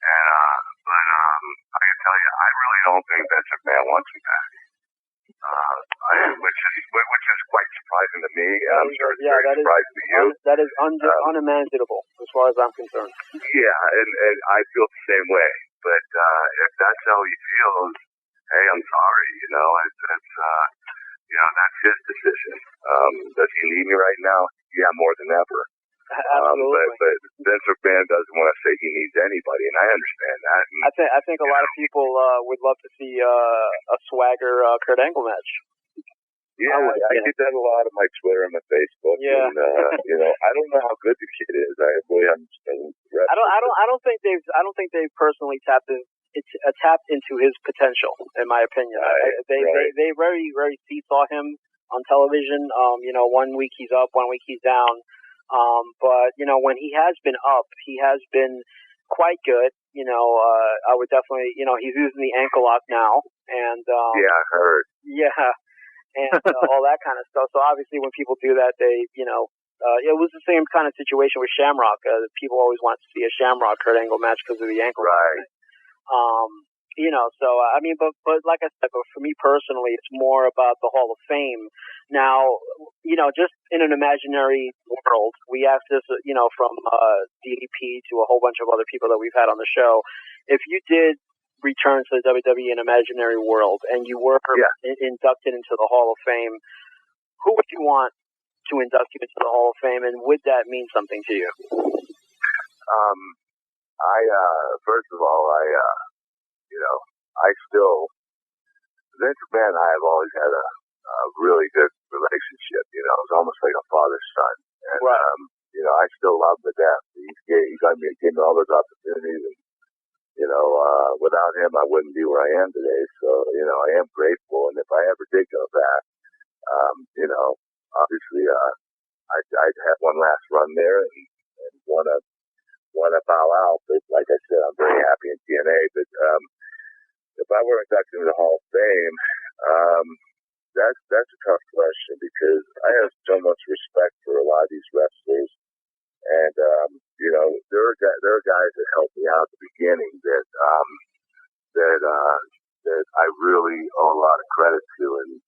And I can tell you, I really don't think Vince McMahon wants me back. Which is quite surprising to me. I'm sure it's very surprising to you. That is unimaginable as far as I'm concerned. Yeah, and I feel the same way. But if that's how he feels, hey, I'm sorry. That's his decision. Does he need me right now? Yeah, more than ever. Absolutely. But Vince McMahon doesn't want to say he needs anybody, and I understand that. And, I think a lot of people would love to see a Swagger Kurt Angle match. Yeah, I get that a lot on my Twitter and my Facebook. Yeah. And, I don't know how good the kid is. I really understand. I don't think they've personally tapped into his potential, in my opinion. They very, very seesaw him on television. 1 week he's up, 1 week he's down. But when he has been up, he has been quite good. I would definitely, he's using the ankle lock now, and yeah, I heard. Yeah. And all that kind of stuff. So obviously, when people do that, they, it was the same kind of situation with Shamrock. People always want to see a Shamrock Kurt Angle match because of the ankle. Right. So I mean, but like I said, but for me personally, it's more about the Hall of Fame. Now, just in an imaginary world, we asked this, from DDP to a whole bunch of other people that we've had on the show. If you did return to the WWE in imaginary world and you were inducted into the Hall of Fame, who would you want to induct you into the Hall of Fame, and would that mean something to you? First of all, Vince McMahon and I have always had a really good relationship. It's almost like a father-son. And, right. I still love him to death. He gave me all those opportunities, and without him, I wouldn't be where I am today. So, I am grateful. And if I ever did go back, obviously, I'd have one last run there and want to bow out. But like I said, I'm very happy in TNA. But if I were inducted into the Hall of Fame, that's a tough question because I have so much respect for a lot of these wrestlers. And, there are guys that helped me out at the beginning that I really owe a lot of credit to. And,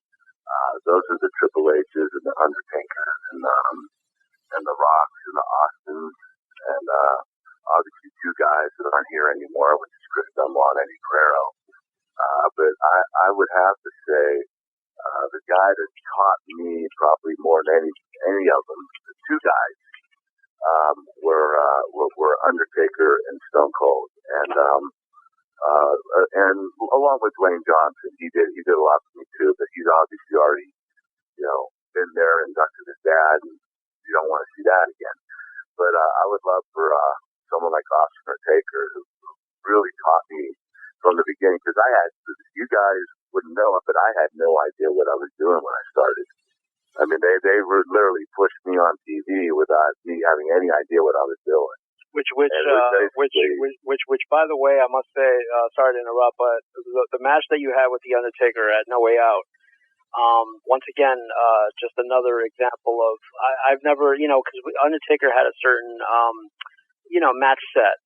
those are the Triple H's and the Undertaker and the Rocks and the Austins and, obviously two guys that aren't here anymore, which is Chris Dunlop and Eddie Guerrero. But I would have to say, the guy that taught me probably more than any of them, the two guys, were Undertaker and Stone Cold, and along with Dwayne Johnson, he did a lot for me too. But he's obviously already, been there, inducted his dad, and you don't want to see that again. But I would love for someone like Austin or Taker, who really taught me from the beginning, because you guys wouldn't know it, but I had no idea what I was doing when I started. I mean, they were literally pushed me on TV without me having any idea what I was doing. Which, by the way, I must say, sorry to interrupt, but the match that you had with The Undertaker at No Way Out, once again, just another example of, I've never, because Undertaker had a certain, match set,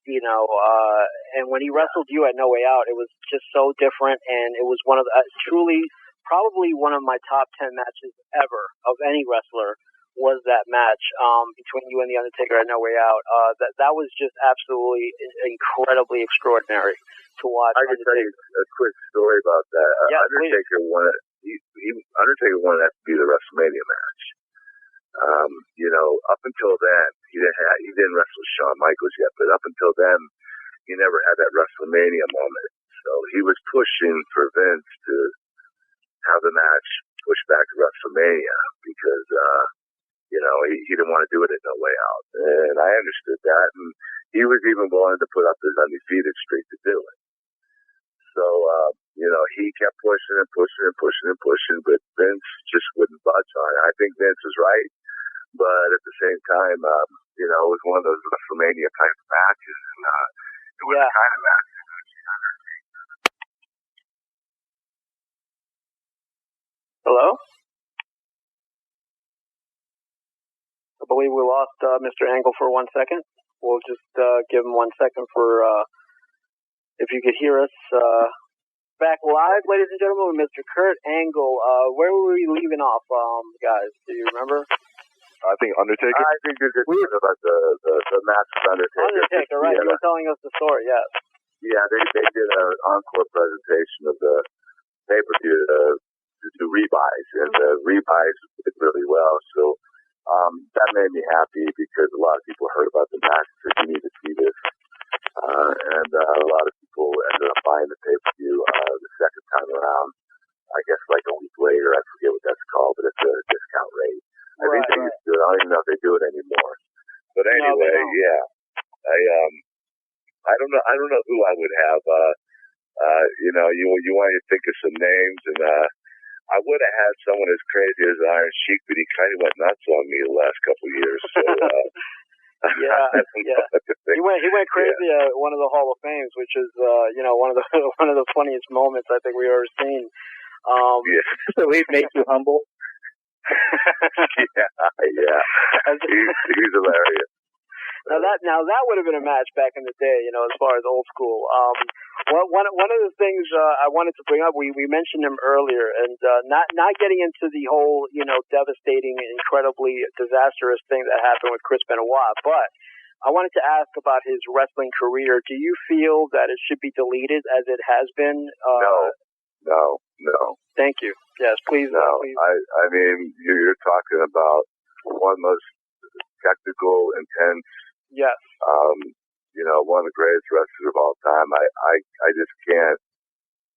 and when he wrestled you at No Way Out, it was just so different, and it was one of the, truly, probably one of my top 10 matches ever of any wrestler was that match between you and The Undertaker at No Way Out. That was just absolutely incredibly extraordinary to watch. I can tell you a quick story about that. Yeah, Undertaker wanted that to be the WrestleMania match. Up until then, he didn't wrestle Shawn Michaels yet, but up until then, he never had that WrestleMania moment. So he was pushing for Vince to have the match pushed back to WrestleMania because, he didn't want to do it at No Way Out. And I understood that. And he was even willing to put up his undefeated streak to do it. So, he kept pushing and pushing and pushing and pushing, but Vince just wouldn't budge on it. I think Vince is right, but at the same time, it was one of those WrestleMania type of matches. And, it was the kind of match. Hello? I believe we lost Mr. Angle for 1 second. We'll just give him 1 second for, if you could hear us. Back live, ladies and gentlemen, with Mr. Kurt Angle. Where were we leaving off, guys? Do you remember? I think Undertaker. I think you're just talking about the match with Undertaker. Undertaker, right? You were telling us the story, yes. Yeah, they did an encore presentation of the pay-per-view to rebuys, and the rebuys did really well. So that made me happy because a lot of people heard about the match and said, you need to see this. And a lot of people ended up buying the pay-per-view the second time around. I guess like a week later, I forget what that's called, but it's a discount rate. I think they used to do it. I don't even know if they do it anymore. But anyway, yeah. I don't know who I would have. You want to think of some names, and I would have had someone as crazy as Iron Sheik, but he kind of went nuts on me the last couple of years. So, He went crazy at one of the Hall of Fames, which is one of the funniest moments I think we've ever seen. So he makes you humble. Yeah. He's hilarious. Now that would have been a match back in the day, as far as old school. One of the things I wanted to bring up, we mentioned him earlier, and not getting into the whole devastating, incredibly disastrous thing that happened with Chris Benoit, but I wanted to ask about his wrestling career. Do you feel that it should be deleted as it has been? No. Thank you. Yes, please. No, please. I mean, you're talking about one of the most technical, intense. Yes. One of the greatest wrestlers of all time. I just can't.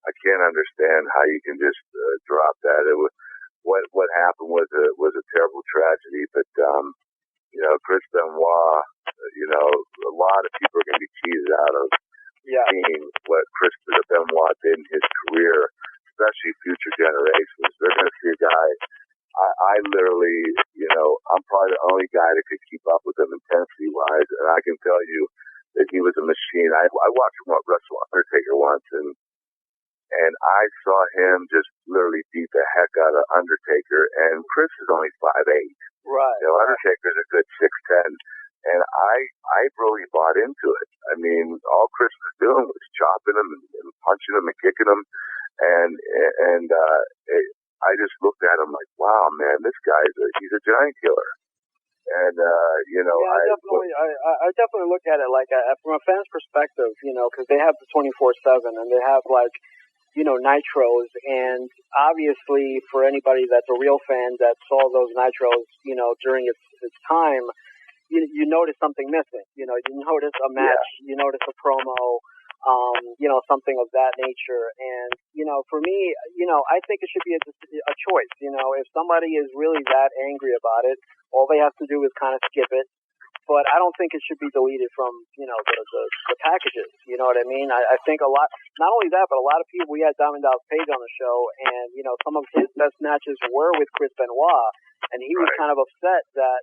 I can't understand how you can just drop that. It was what happened was a terrible tragedy. But Chris Benoit. A lot of people are going to be cheated out of seeing what Chris Benoit did in his career, especially future generations. They're going to see a guy. I literally, I'm probably the only guy that could keep up with him intensity-wise, and I can tell you that he was a machine. I watched him wrestle Undertaker once, and I saw him just literally beat the heck out of Undertaker, and Chris is only 5'8". Right. Undertaker's a good 6'10", and I really bought into it. I mean, all Chris was doing was chopping him and punching him and kicking him, and I just looked at him like, wow, man, this guy's he's a giant killer. And I definitely look at it like from a fan's perspective, because they have the 24/7 and they have nitros, and obviously for anybody that's a real fan that saw those nitros, during its time, you notice something missing. You notice a match, you notice a promo, something of that nature. And, for me, I think it should be a choice. If somebody is really that angry about it, all they have to do is kind of skip it. But I don't think it should be deleted from, the packages. You know what I mean? I think a lot, not only that, but a lot of people, we had Diamond Dallas Page on the show, and, some of his best matches were with Chris Benoit, and he was kind of upset that,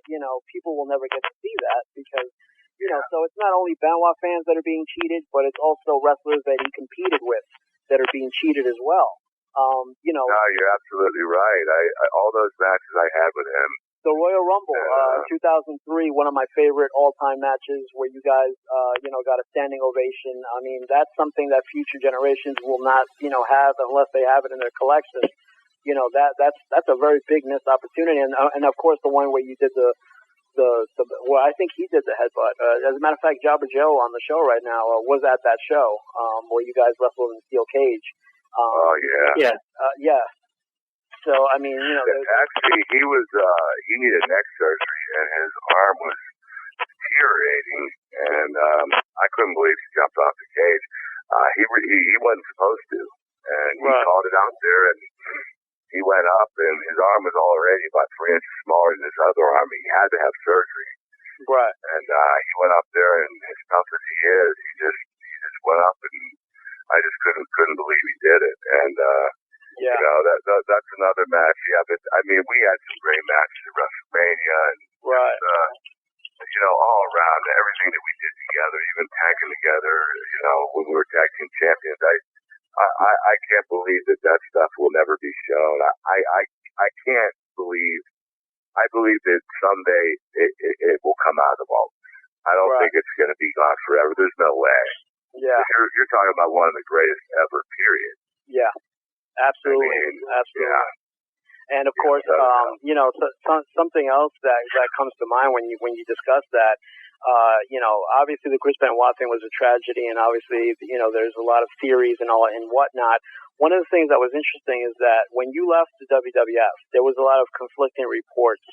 people will never get to see that because, so it's not only Benoit fans that are being cheated, but it's also wrestlers that he competed with that are being cheated as well. No, you're absolutely right. I all those matches I had with him. The Royal Rumble, 2003, one of my favorite all-time matches where you guys, got a standing ovation. I mean, that's something that future generations will not, have unless they have it in their collection. That's a very big missed opportunity. And of course, the one where you did I think he did the headbutt. As a matter of fact, Jabba Joe on the show right now was at that show where you guys wrestled in a steel cage. Yeah. So, I mean, actually, he needed neck surgery, and his arm was deteriorating, and I couldn't believe he jumped off the cage. He wasn't supposed to, and he called it out there, and he went up, and his arm was already about 3 inches smaller than his other arm. He had to have surgery. Right. And he went up there, and as tough as he is, he just went up, and I just couldn't believe he did it. And that's another match. Yeah, but I mean, we had some great matches at WrestleMania, and all around everything that we did together, even tagging together. When we were tag team champions, I can't believe that stuff will never be shown. I can't believe. I believe that someday it will come out of the vault. I don't think it's going to be gone forever. There's no way. Yeah. You're talking about one of the greatest ever, period. Yeah. Absolutely. Absolutely. Yeah. And of course, something else that comes to mind when you discuss that, obviously the Chris Benoit thing was a tragedy, and obviously, there's a lot of theories and all and whatnot. One of the things that was interesting is that when you left the WWF, there was a lot of conflicting reports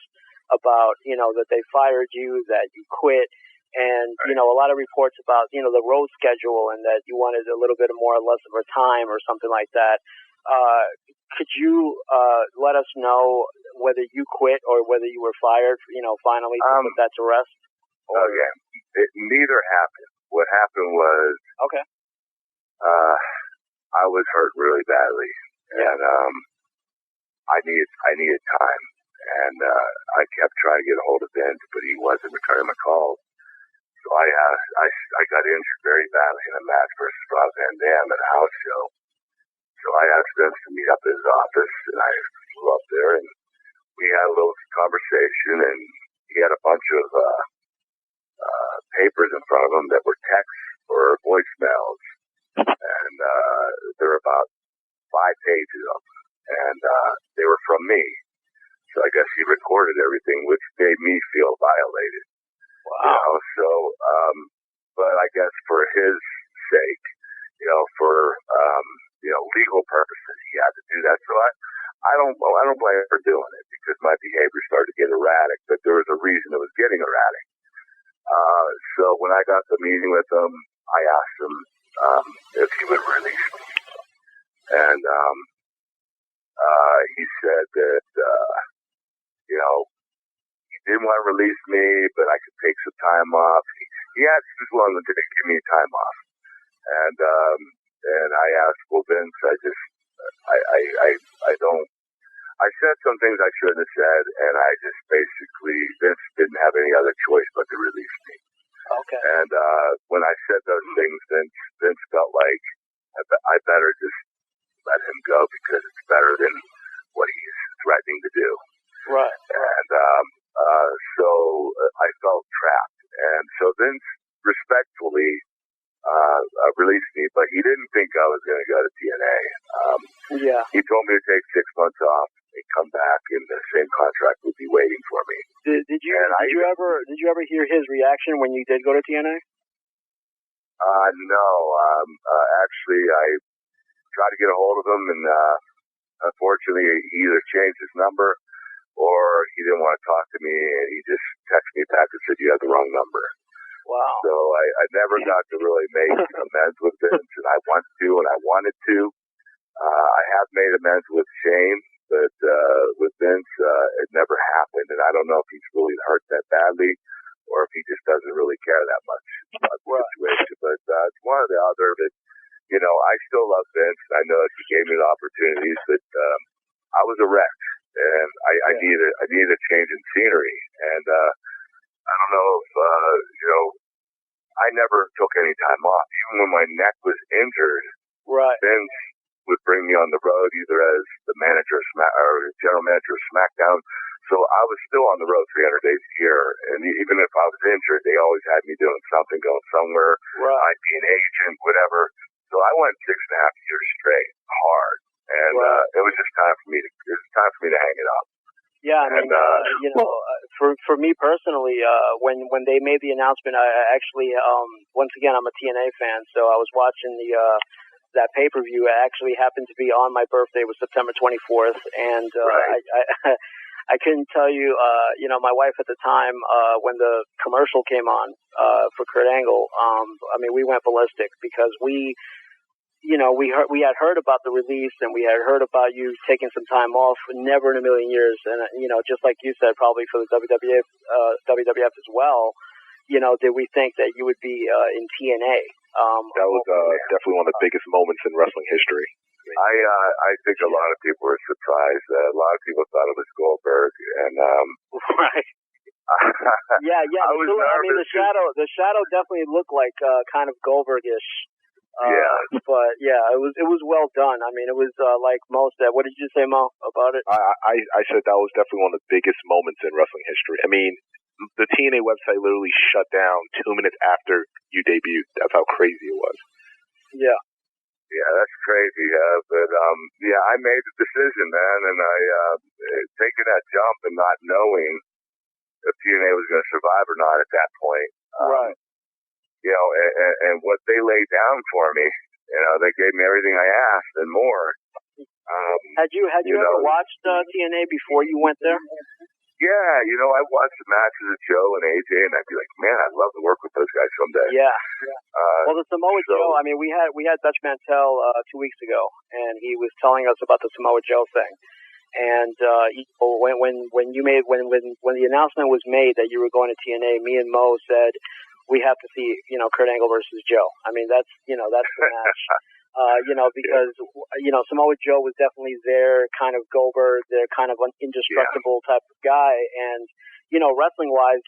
about, that they fired you, that you quit, and, a lot of reports about, the road schedule and that you wanted a little bit more or less of a time or something like that. Could you let us know whether you quit or whether you were fired, finally to put that to rest? Okay. Neither happened. What happened was okay. I was hurt really badly, and I needed time, and I kept trying to get a hold of Vince, but he wasn't returning my calls. So I got injured very badly in a match versus Rob Van Dam at a house show. So I asked Vince to meet up at his office, and I flew up there, and we had a little conversation, and he had a bunch of papers in front of him that were texts or voicemails, and there were about 5 pages of them, and they were from me. So I guess he recorded everything, which made me feel violated. Wow. But I guess for his sake, for legal purposes, he had to do that. So I don't blame him for doing it, because my behavior started to get erratic, but there was a reason it was getting erratic. So when I got the meeting with him, I asked him if he would release me, and he said that he didn't want to release me, but I could take some time off. He was willing to give me time off, and I asked, well, Vince, I said some things I shouldn't have said, and I just basically, Vince didn't have any other choice but to release me. Okay. And when I said those things, Vince felt like I better just let him go, because it's better than what he's threatening to do. Right. And so I felt trapped. And so Vince respectfully released me, but he didn't think I was going to go to TNA. He told me to take 6 months off and come back, and the same contract would be waiting for me. Did you ever hear his reaction when you did go to TNA? No. Actually, I tried to get a hold of him, and unfortunately, he either changed his number or he didn't want to talk to me, and he just texted me back and said, "You have the wrong number." Wow. So I never got to really make amends with Vince, and I wanted to. I have made amends with Shane, but with Vince, it never happened, and I don't know if he's really hurt that badly, or if he just doesn't really care that much about the situation. But it's one or the other. But I still love Vince. I know that he gave me the opportunities, but I was a wreck, and I needed a change in scenery. And I don't know if I never took any time off, even when my neck was injured. Right. Vince would bring me on the road either as the manager or general manager of SmackDown. So I was still on the road 300 days a year, and even if I was injured, they always had me doing something, going somewhere. Right. I'd be an agent, whatever. So I went 6.5 years straight, hard, and it was just time for me to hang it up. Yeah, I mean, for me personally, when they made the announcement, I actually, once again, I'm a TNA fan, so I was watching that pay-per-view. It actually happened to be on my birthday. It was September 24th, and I couldn't tell you, my wife at the time, when the commercial came on for Kurt Angle, we went ballistic, because we had heard about the release, and we had heard about you taking some time off. Never in a million years, and just like you said, probably for the WWF as well. Did we think that you would be in TNA? That was definitely one of the biggest moments in wrestling history. I think a lot of people were surprised. A lot of people thought it was Goldberg, and right. Yeah. The shadow definitely looked like kind of Goldbergish. But it was well done. I mean, it was like most. What did you say, Mo, about it? I said that was definitely one of the biggest moments in wrestling history. I mean, the TNA website literally shut down 2 minutes after you debuted. That's how crazy it was. Yeah. Yeah, that's crazy. But I made the decision, man, and I taking that jump and not knowing if TNA was going to survive or not at that point. Right. And what they laid down for me, they gave me everything I asked and more. Had you ever watched TNA before you went there? Yeah, I watched the matches of Joe and AJ, and I'd be like, man, I'd love to work with those guys someday. Yeah. Well, the Samoa Joe. I mean, we had Dutch Mantell 2 weeks ago, and he was telling us about the Samoa Joe thing. And when the announcement was made that you were going to TNA, me and Mo said we have to see Kurt Angle versus Joe. I mean, that's the match. Because Samoa Joe was definitely their kind of Goldberg, their kind of indestructible type of guy, and wrestling wise,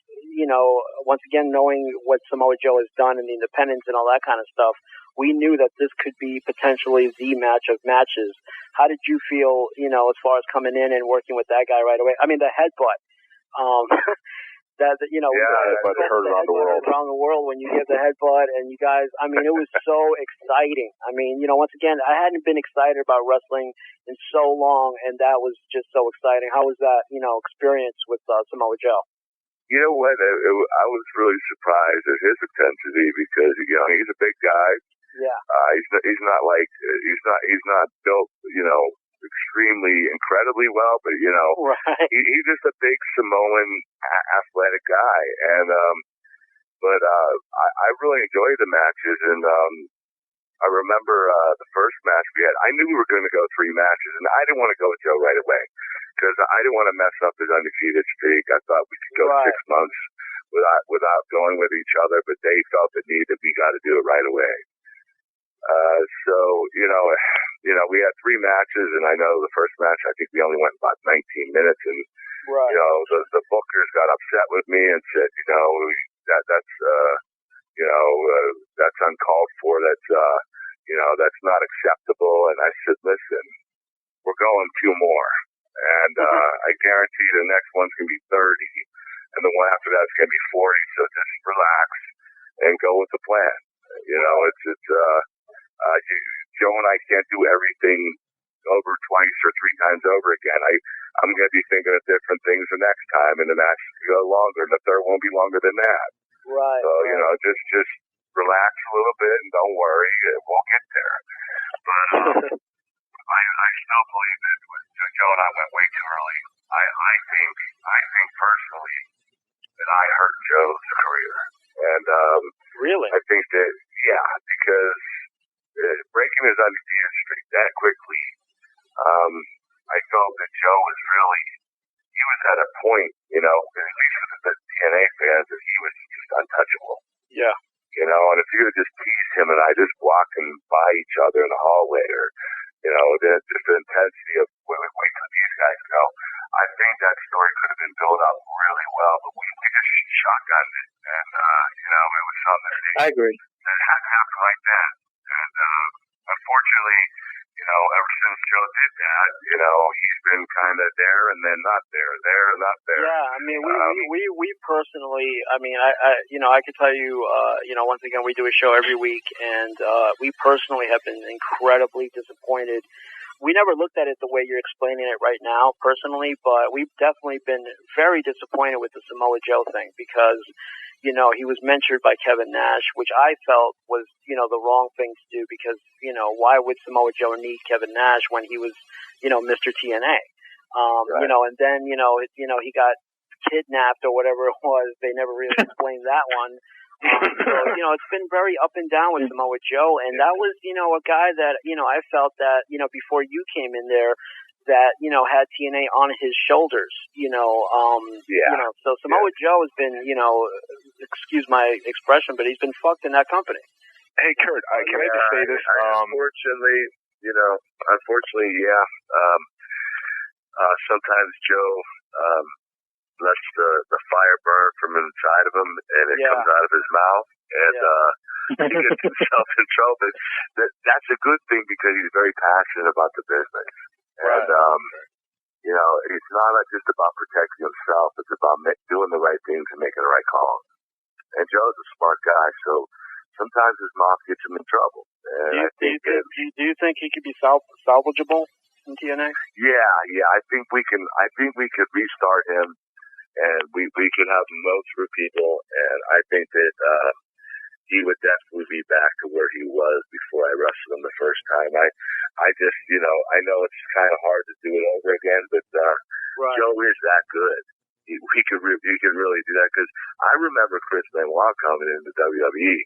once again knowing what Samoa Joe has done in the independents and all that kind of stuff, we knew that this could be potentially the match of matches. How did you feel, as far as coming in and working with that guy right away? I mean, the headbutt. Headbutt hurt around the world when you give the headbutt, and you guys, I mean, it was so exciting. I mean, once again, I hadn't been excited about wrestling in so long, and that was just so exciting. How was that, experience with Samoa Joe? You know what? I was really surprised at his intensity because he's a big guy. Yeah. He's not built extremely incredibly well, but right. he's just a big Samoan athletic guy, and but I really enjoyed the matches, and I remember the first match we had. I knew we were going to go 3 matches, and I didn't want to go with Joe right away because I didn't want to mess up his undefeated streak. I thought we could go 6 months without going with each other, but they felt the need that we got to do it right away. So we had 3 matches, and I know the first match, I think we only went about 19 minutes, and the bookers got upset with me and said, that's uncalled for. That's not acceptable. And I said, listen, we're going 2 more, and I guarantee the next one's gonna be 30, and the one after that's gonna be 40. So just relax and go with the plan. Joe and I can't do everything over twice or 3 times over again. I'm going to be thinking of different things the next time, and the match will go longer, and the third won't be longer than that. Right. So, just relax a little bit and don't worry. We'll get there. But I still believe that Joe and I went way too early. I think personally that I hurt Joe's career. And really? I think that, because breaking his undefeated streak that quickly, I felt that Joe was he was at a point, at least with the TNA fans, that he was just untouchable. Yeah. And if you would just tease him and I just walking by each other in the hallway, or, just the intensity of wait till these guys go, I think that story could have been built up really well, but we just shotgunned it, and, it was something I agree. That had to happen like that. And unfortunately, ever since Joe did that, he's been kind of there and then not there, and not there. Yeah, I mean, we personally, I mean, I could tell you, once again, we do a show every week, and we personally have been incredibly disappointed. We never looked at it the way you're explaining it right now, personally, but we've definitely been very disappointed with the Samoa Joe thing because, he was mentored by Kevin Nash, which I felt was, the wrong thing to do because, why would Samoa Joe need Kevin Nash when he was, Mr. TNA? Right. And then, he got kidnapped or whatever it was. They never really explained that one. So, it's been very up and down with Samoa Joe, and that was, a guy that, I felt that, before you came in there, that, had TNA on his shoulders, so Samoa Joe has been, excuse my expression, but he's been fucked in that company. Hey, Kurt, can I just say this? Unfortunately, sometimes Joe lets the fire burn from inside of him, and it comes out of his mouth, and he gets himself in trouble. That's a good thing because he's very passionate about the business. And, it's not just about protecting himself. It's about doing the right things and making the right calls. And Joe's a smart guy, so sometimes his mouth gets him in trouble. And do you think he could be salvageable in TNA? Yeah. I think we could restart him, and we could have him go through people, and I think that he would definitely be back to where he was before I wrestled him the first time. I just, I know it's kind of hard to do it over again, but Joe is that good. he could really do that, because I remember Chris Benoit coming into WWE,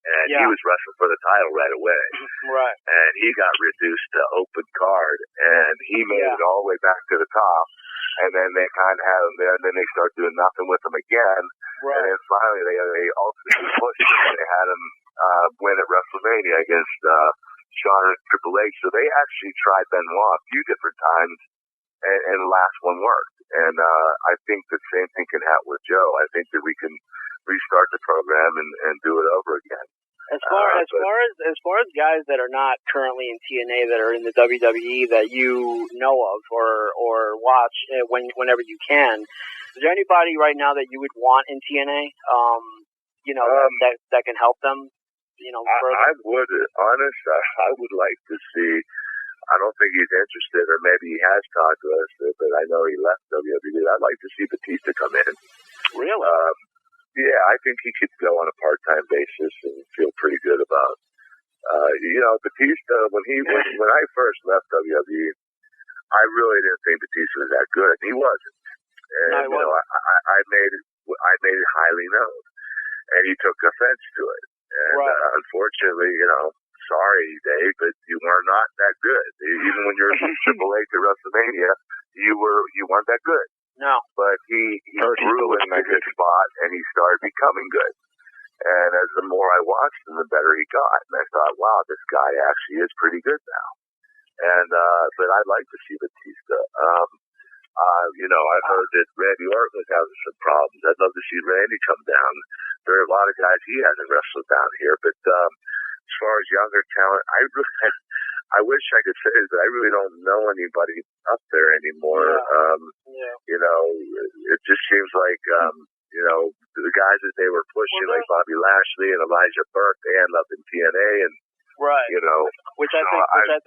and he was wrestling for the title right away. Right. And he got reduced to open card, and he made it all the way back to the top. And then they kind of had him there, and then they started doing nothing with him again. Right. And then finally, they ultimately pushed him, and they had him win at WrestleMania against Shawn and Triple H. So they actually tried Benoit a few different times, and the last one worked. And I think the same thing can happen with Joe. I think that we can restart the program and do it over again. As far as guys that are not currently in TNA that are in the WWE that you know of or watch whenever you can, is there anybody right now that you would want in TNA? That can help them. Further? I would like to see. I don't think he's interested, or maybe he has talked to us, but I know he left WWE. I'd like to see Batista come in. Really? Yeah, I think he could go on a part-time basis and feel pretty good about. Batista, when I first left WWE, I really didn't think Batista was that good. He wasn't, and no, I made it highly known, and he took offense to it. And unfortunately, sorry, Dave, but you were not that good. Even when you're in Triple H to WrestleMania, you weren't that good. No. But he grew in a good spot, and he started becoming good. And as the more I watched him, the better he got. And I thought, wow, this guy actually is pretty good now. And but I'd like to see Batista. I heard that Randy Orton was having some problems. I'd love to see Randy come down. There are a lot of guys he hasn't wrestled down here. But as far as younger talent, I wish I could say this, but I really don't know anybody up there anymore. It just seems like, the guys that they were pushing, like Bobby Lashley and Elijah Burke, they end up in TNA, and which I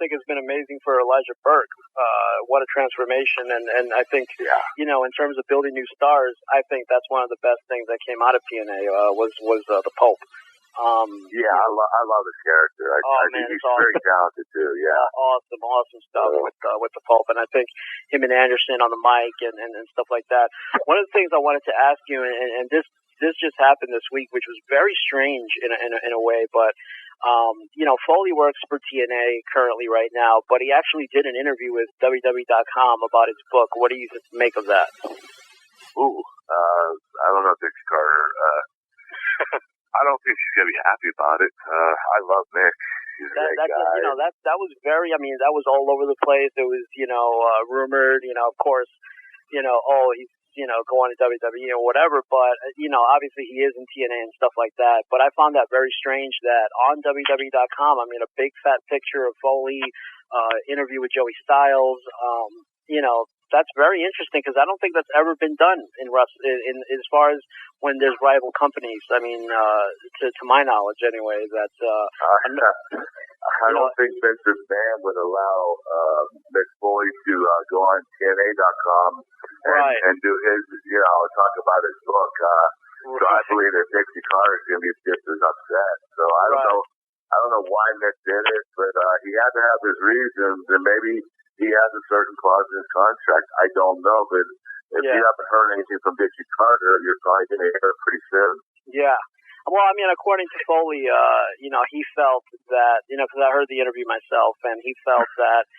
think has been amazing for Elijah Burke. What a transformation, and I think in terms of building new stars, I think that's one of the best things that came out of TNA was the Pope. I love his character. I think he's very talented too. Yeah, awesome stuff with the Pope, and I think him and Anderson on the mic and stuff like that. One of the things I wanted to ask you, and this just happened this week, which was very strange in a way, but Foley works for TNA currently right now, but he actually did an interview with WWE.com about his book. What do you make of that? I don't know, Dixie Carter. I don't think she's gonna be happy about it. I love Nick. He's a great guy. That was very. I mean, that was all over the place. It was, rumored. Of course, he's going to WWE or whatever. But obviously he is in TNA and stuff like that. But I found that very strange that on WWE.com, I mean, a big fat picture of Foley, interview with Joey Styles. That's very interesting because I don't think that's ever been done in as far as when there's rival companies. I mean, to my knowledge, anyway. That I don't think Vince McMahon would allow Mick Foley to go on TNA.com and do his, talk about his book. So I believe that Dixie Carter is going to be just as upset. So I don't know why Mick did it, but he had to have his reasons, and maybe he has a certain clause in his contract. I don't know, but if you haven't heard anything from Dixie Carter, you're probably going to hear it pretty soon. Yeah. Well, I mean, according to Foley, he felt that, because I heard the interview myself, and he felt that,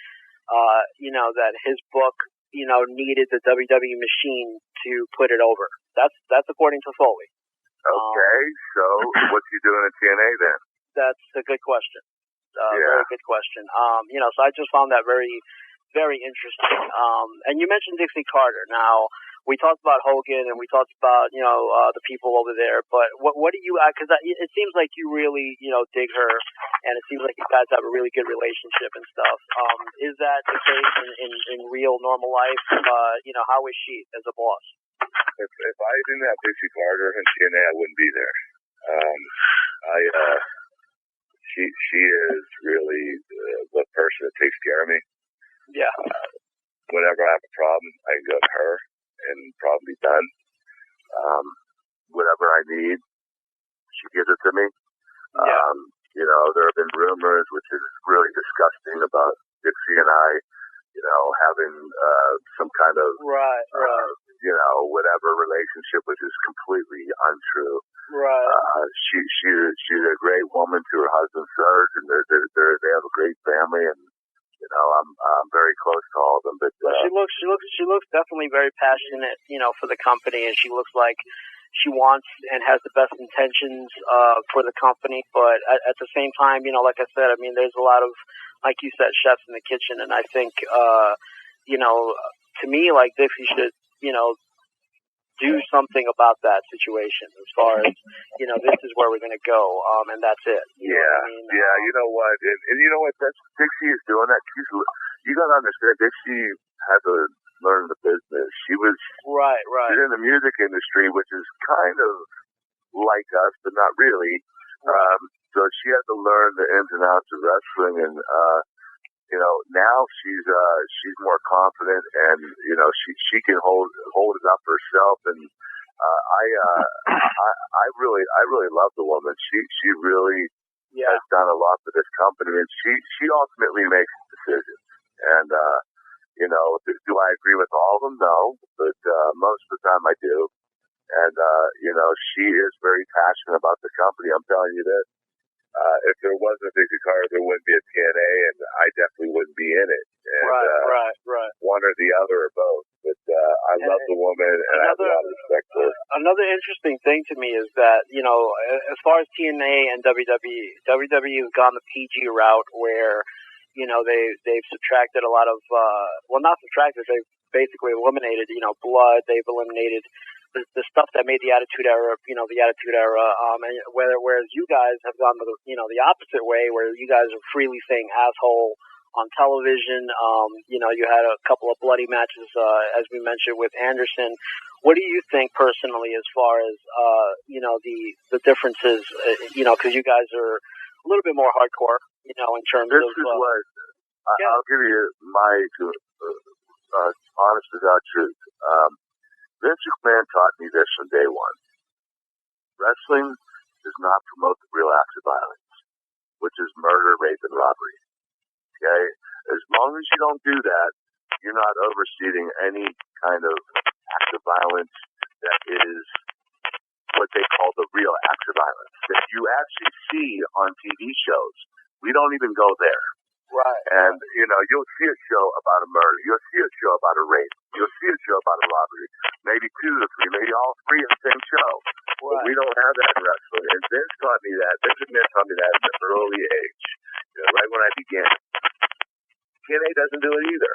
that his book, needed the WWE machine to put it over. That's according to Foley. Okay, so what's he doing at TNA then? That's a good question. Very good question. So I just found that very, very interesting. And you mentioned Dixie Carter. Now, we talked about Hogan and we talked about, the people over there, but what do you, because it seems like you really, dig her, and it seems like you guys have a really good relationship and stuff. Is that the case in real normal life? How is she as a boss? If I didn't have Dixie Carter and TNA, I wouldn't be there. She is really the person that takes care of me. Yeah. Whenever I have a problem, I can go to her and problem be done. Whatever I need, she gives it to me. Yeah. There have been rumors, which is really disgusting, about Dixie and I, having some kind of, whatever relationship, which is completely untrue. Right. She's a great woman to her husband Serge, and they have a great family, and I'm very close to all of them. But she looks definitely very passionate, for the company, and she looks like she wants and has the best intentions for the company. But at the same time, like I said, I mean, there's a lot of, like you said, chefs in the kitchen, and I think, to me, like this, you should, do something about that situation as far as, this is where we're going to go, and that's it. You know what I mean? Yeah, you know what? And you know what? That's Dixie is doing that. You got to understand, Dixie had to learn the business. She was right. She's in the music industry, which is kind of like us, but not really. So she had to learn the ins and outs of wrestling, and now she's more confident, and she can hold it up herself. And I really love the woman. She really has done a lot for this company, and she ultimately makes decisions. And do I agree with all of them? No, but most of the time I do. And she is very passionate about the company. I'm telling you this. If there wasn't a Dixie Carter, there wouldn't be a TNA, and I definitely wouldn't be in it. And, right. One or the other or both. But I love the woman, and I have a lot of respect for her. Another interesting thing to me is that, as far as TNA and WWE has gone the PG route where, they've subtracted a lot of, not subtracted, they've basically eliminated, blood, they've eliminated the stuff that made the Attitude Era, and whereas you guys have gone the the opposite way, where you guys are freely saying asshole on television. You had a couple of bloody matches, as we mentioned, with Anderson. What do you think personally, as far as the differences? Because you guys are a little bit more hardcore, in terms of. This is what I'll give you my honest to God truth. Vince McMahon taught me this from day one. Wrestling does not promote the real acts of violence, which is murder, rape, and robbery. Okay? As long as you don't do that, you're not overseeing any kind of act of violence that is what they call the real acts of violence that you actually see on TV shows. We don't even go there. Right. And, you'll see a show about a murder. You'll see a show about a rape. You'll see a show about a robbery. Maybe 2 or 3, maybe all 3 in the same show. Right. But we don't have that in wrestling. And Vince taught me that. Vince McMahon taught me that at an early age, right when I began. TNA doesn't do it either.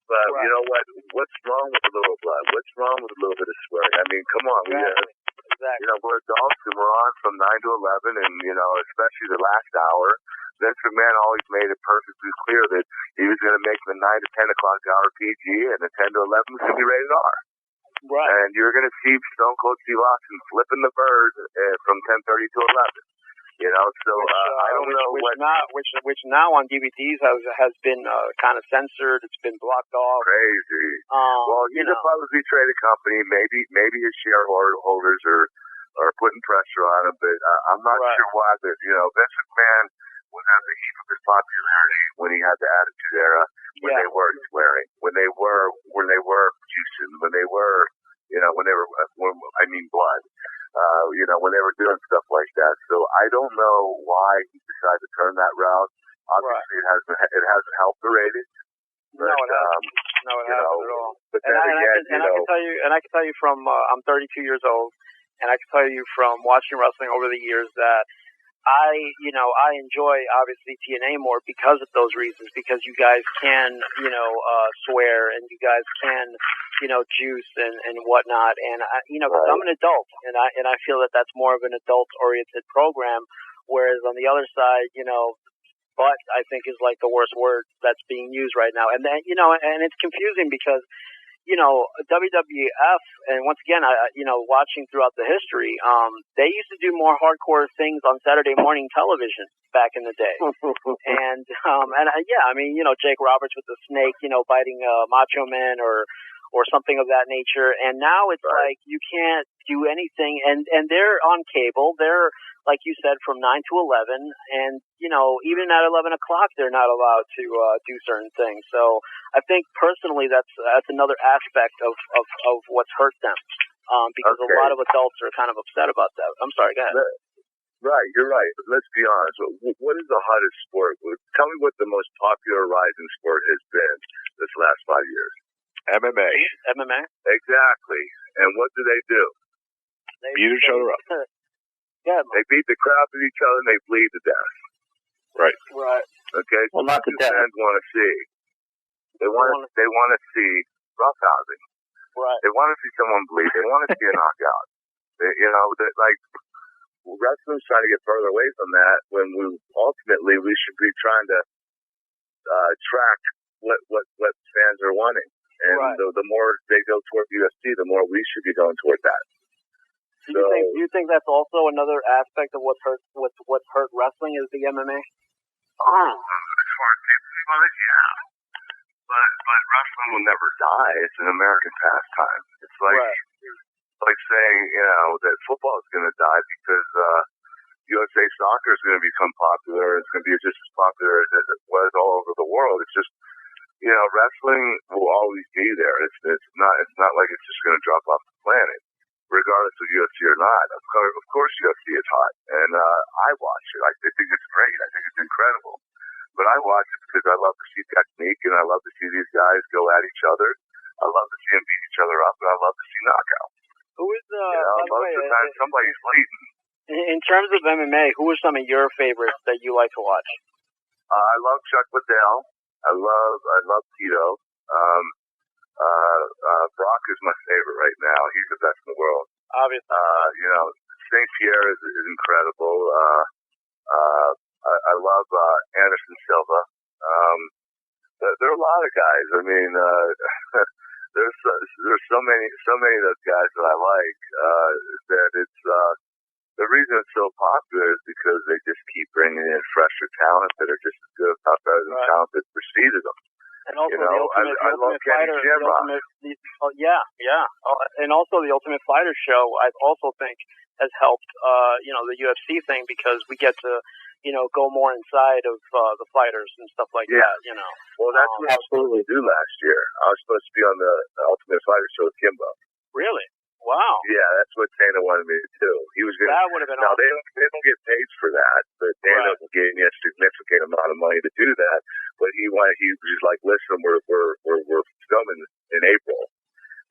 But you know what? What's wrong with a little blood? What's wrong with a little bit of swearing? I mean, come on. Exactly. We're adults and we're on from 9 to 11, and, especially the last hour. Vince McMahon always made it perfectly clear that he was going to make the 9 to 10 o'clock hour PG, and the 10 to 11 was going to be rated R. Right. And you're going to see Stone Cold Steve Austin flipping the bird from 10:30 to 11. I don't know which now on DVDs has been kind of censored. It's been blocked off. Crazy. Well, he's a publicly traded company. Maybe his shareholders are putting pressure on him, but I'm not sure why. But Vince McMahon was at the heat of his popularity when he had the Attitude Era, when they were swearing, when they were juicing, when they were blood. When they were doing stuff like that. So I don't know why he decided to turn that route. Obviously, it hasn't helped the ratings. But, no, it hasn't at all. But then I can tell you from I'm 32 years old, and I can tell you from watching wrestling over the years that I enjoy obviously TNA more because of those reasons. Because you guys can swear, and you guys can juice and whatnot, and because I'm an adult, and I feel that that's more of an adult-oriented program, whereas on the other side, butt I think is like the worst word that's being used right now, and then and it's confusing because WWF, and once again, watching throughout the history, they used to do more hardcore things on Saturday morning television back in the day. And Jake Roberts with the snake, biting Macho Man or something of that nature. And now it's like you can't do anything, and they're on cable. They're, like you said, from 9 to 11, and even at 11 o'clock, they're not allowed to do certain things. So I think personally, that's another aspect of what's hurt them, because a lot of adults are kind of upset about that. I'm sorry, go ahead. Right, you're right. But let's be honest. What is the hottest sport? Tell me what the most popular rising sport has been this last 5 years. MMA. MMA? Exactly. And what do? They beat each other up. Yeah. They beat the crap at each other and they bleed to death. Right. Right. Okay. Well, not to death. Fans want to see. They want to see roughhousing. Right. They want to see someone bleed. They want to see a knockout. Wrestling's trying to get further away from that when we should be trying to track what fans are wanting. And right. the more they go toward UFC, the more we should be going toward that. Do you think that's also another aspect of what's hurt wrestling is the MMA? Oh, well, yeah. But wrestling will never die. It's an American pastime. It's like saying, that football is going to die because USA soccer is going to become popular. It's going to be just as popular as it was all over the world. It's just, wrestling will always be there. It's not like it's just going to drop off the planet, regardless of UFC or not. Of course, UFC is hot, and I watch it. I think it's great. I think it's incredible. But I watch it because I love to see technique, and I love to see these guys go at each other. I love to see them beat each other up, and I love to see knockouts. Who is most of the time somebody's bleeding. In terms of MMA, who are some of your favorites that you like to watch? I love Chuck Liddell. I love Tito. Brock is my favorite right now. He's the best in the world. Obviously. St. Pierre is incredible. I love Anderson Silva. There are a lot of guys. I mean, there's so many of those guys that I like that it's the reason it's so popular is because they just keep bringing in fresher talent that are just as good, if not better than talent that preceded them. And also I love Kenny Shamrock. And also the Ultimate Fighter show, I also think has helped, the UFC thing because we get to, go more inside of the fighters and stuff like that. Well, that's what I was supposed to do last year. I was supposed to be on the Ultimate Fighter show with Kimbo. Really? Wow. Yeah, that's what Dana wanted me to do. He was going. That would have been. Now awesome. they don't get paid for that, but Dana gave me a significant amount of money to do that. But he was like, listen, we're filming in April,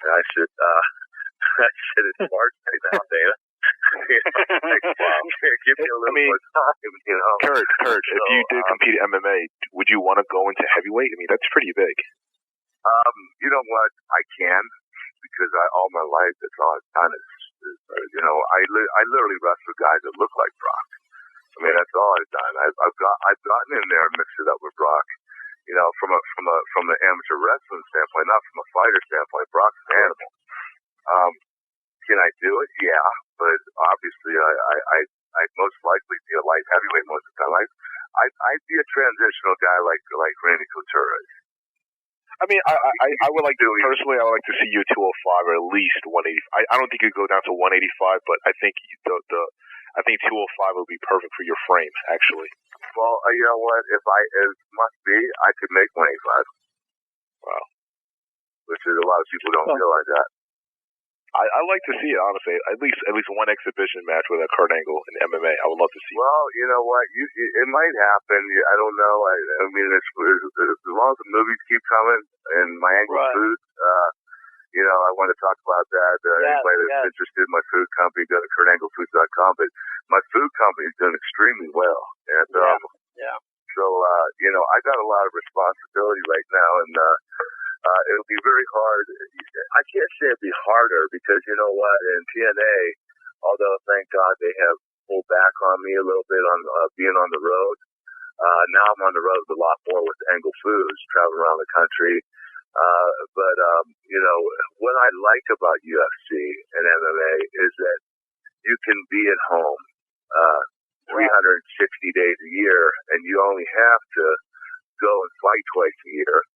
and I said, it's March right now, Dana. Give me a little more time, Kurt, if you did compete at MMA, would you want to go into heavyweight? I mean, that's pretty big. You know what? I can. Because all my life, that's all I've done is I literally wrestle guys that look like Brock. I mean, that's all I've done. I've gotten in there and mixed it up with Brock. From an amateur wrestling standpoint, not from a fighter standpoint. Brock's an animal. Can I do it? Yeah, but obviously, I'd most likely be a light heavyweight most of the time. I'd be a transitional guy like Randy Couture is. I mean, I would like to, personally, I would like to see you 205 or at least 185. I don't think you'd go down to 185, but I think I think 205 would be perfect for your frame, actually. Well, you know what? If must be, I could make 185. Wow. Which is a lot of people don't realize that. I like to see it, honestly. At least one exhibition match with a Kurt Angle in MMA. I would love to see. Well, you know what? It might happen. I don't know. I mean, as long as the movies keep coming and my Angle food, I want to talk about that. Anybody that's interested in my food company, go to KurtAngleFoods.com. But my food company is doing extremely well, and so I got a lot of responsibility right now, and it'll be very hard. I can't say it'll be harder because you know what? In TNA, although thank God they have pulled back on me a little bit on being on the road. Now I'm on the road a lot more with Angle Foods, traveling around the country. But what I like about UFC and MMA is that you can be at home 360 days a year, and you only have to go and fight twice a year.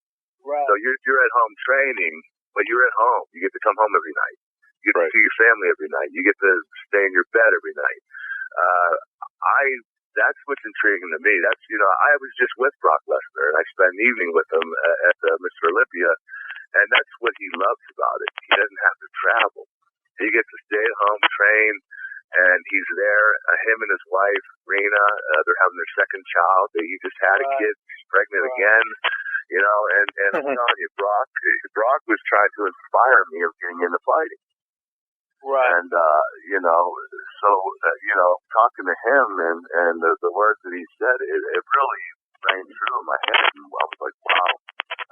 Right. So you're at home training, but you're at home. You get to come home every night. You get to see your family every night. You get to stay in your bed every night. That's what's intriguing to me. That's, I was just with Brock Lesnar, and I spent an evening with him at Mr. Olympia, and that's what he loves about it. He doesn't have to travel. He gets to stay at home, train, and he's there. Him and his wife, Rena, they're having their second child. He just had a kid. She's pregnant again. And I'm telling you, Brock was trying to inspire me of getting into fighting. Right. And, talking to him and the words that he said, it really rang true in my head. And I was like, wow.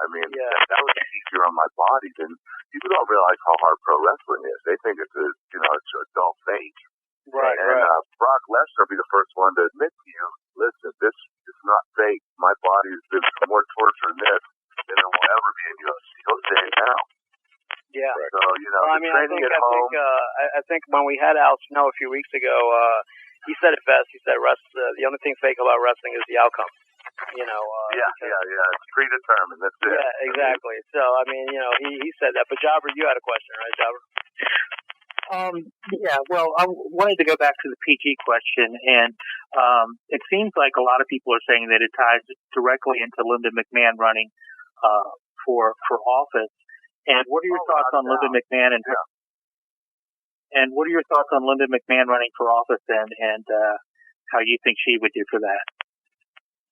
I mean, that was easier on my body than people don't realize how hard pro wrestling is. They think it's a dull fake. Right. And Brock Lesnar will be the first one to admit to you, listen, this is not fake. My body has been more torture than this than it will ever be in UFC. He'll say it now. Yeah. So, I think when we had Al Snow a few weeks ago, he said it best. He said, the only thing fake about wrestling is the outcome. It's predetermined. That's it. Yeah, exactly. So, he said that. But Jobber, you had a question, right, Jobber? Well, I wanted to go back to the PG question, and it seems like a lot of people are saying that it ties directly into Linda McMahon running for office. And what are your thoughts on Linda McMahon and what are your thoughts on Linda McMahon running for office and how you think she would do for that?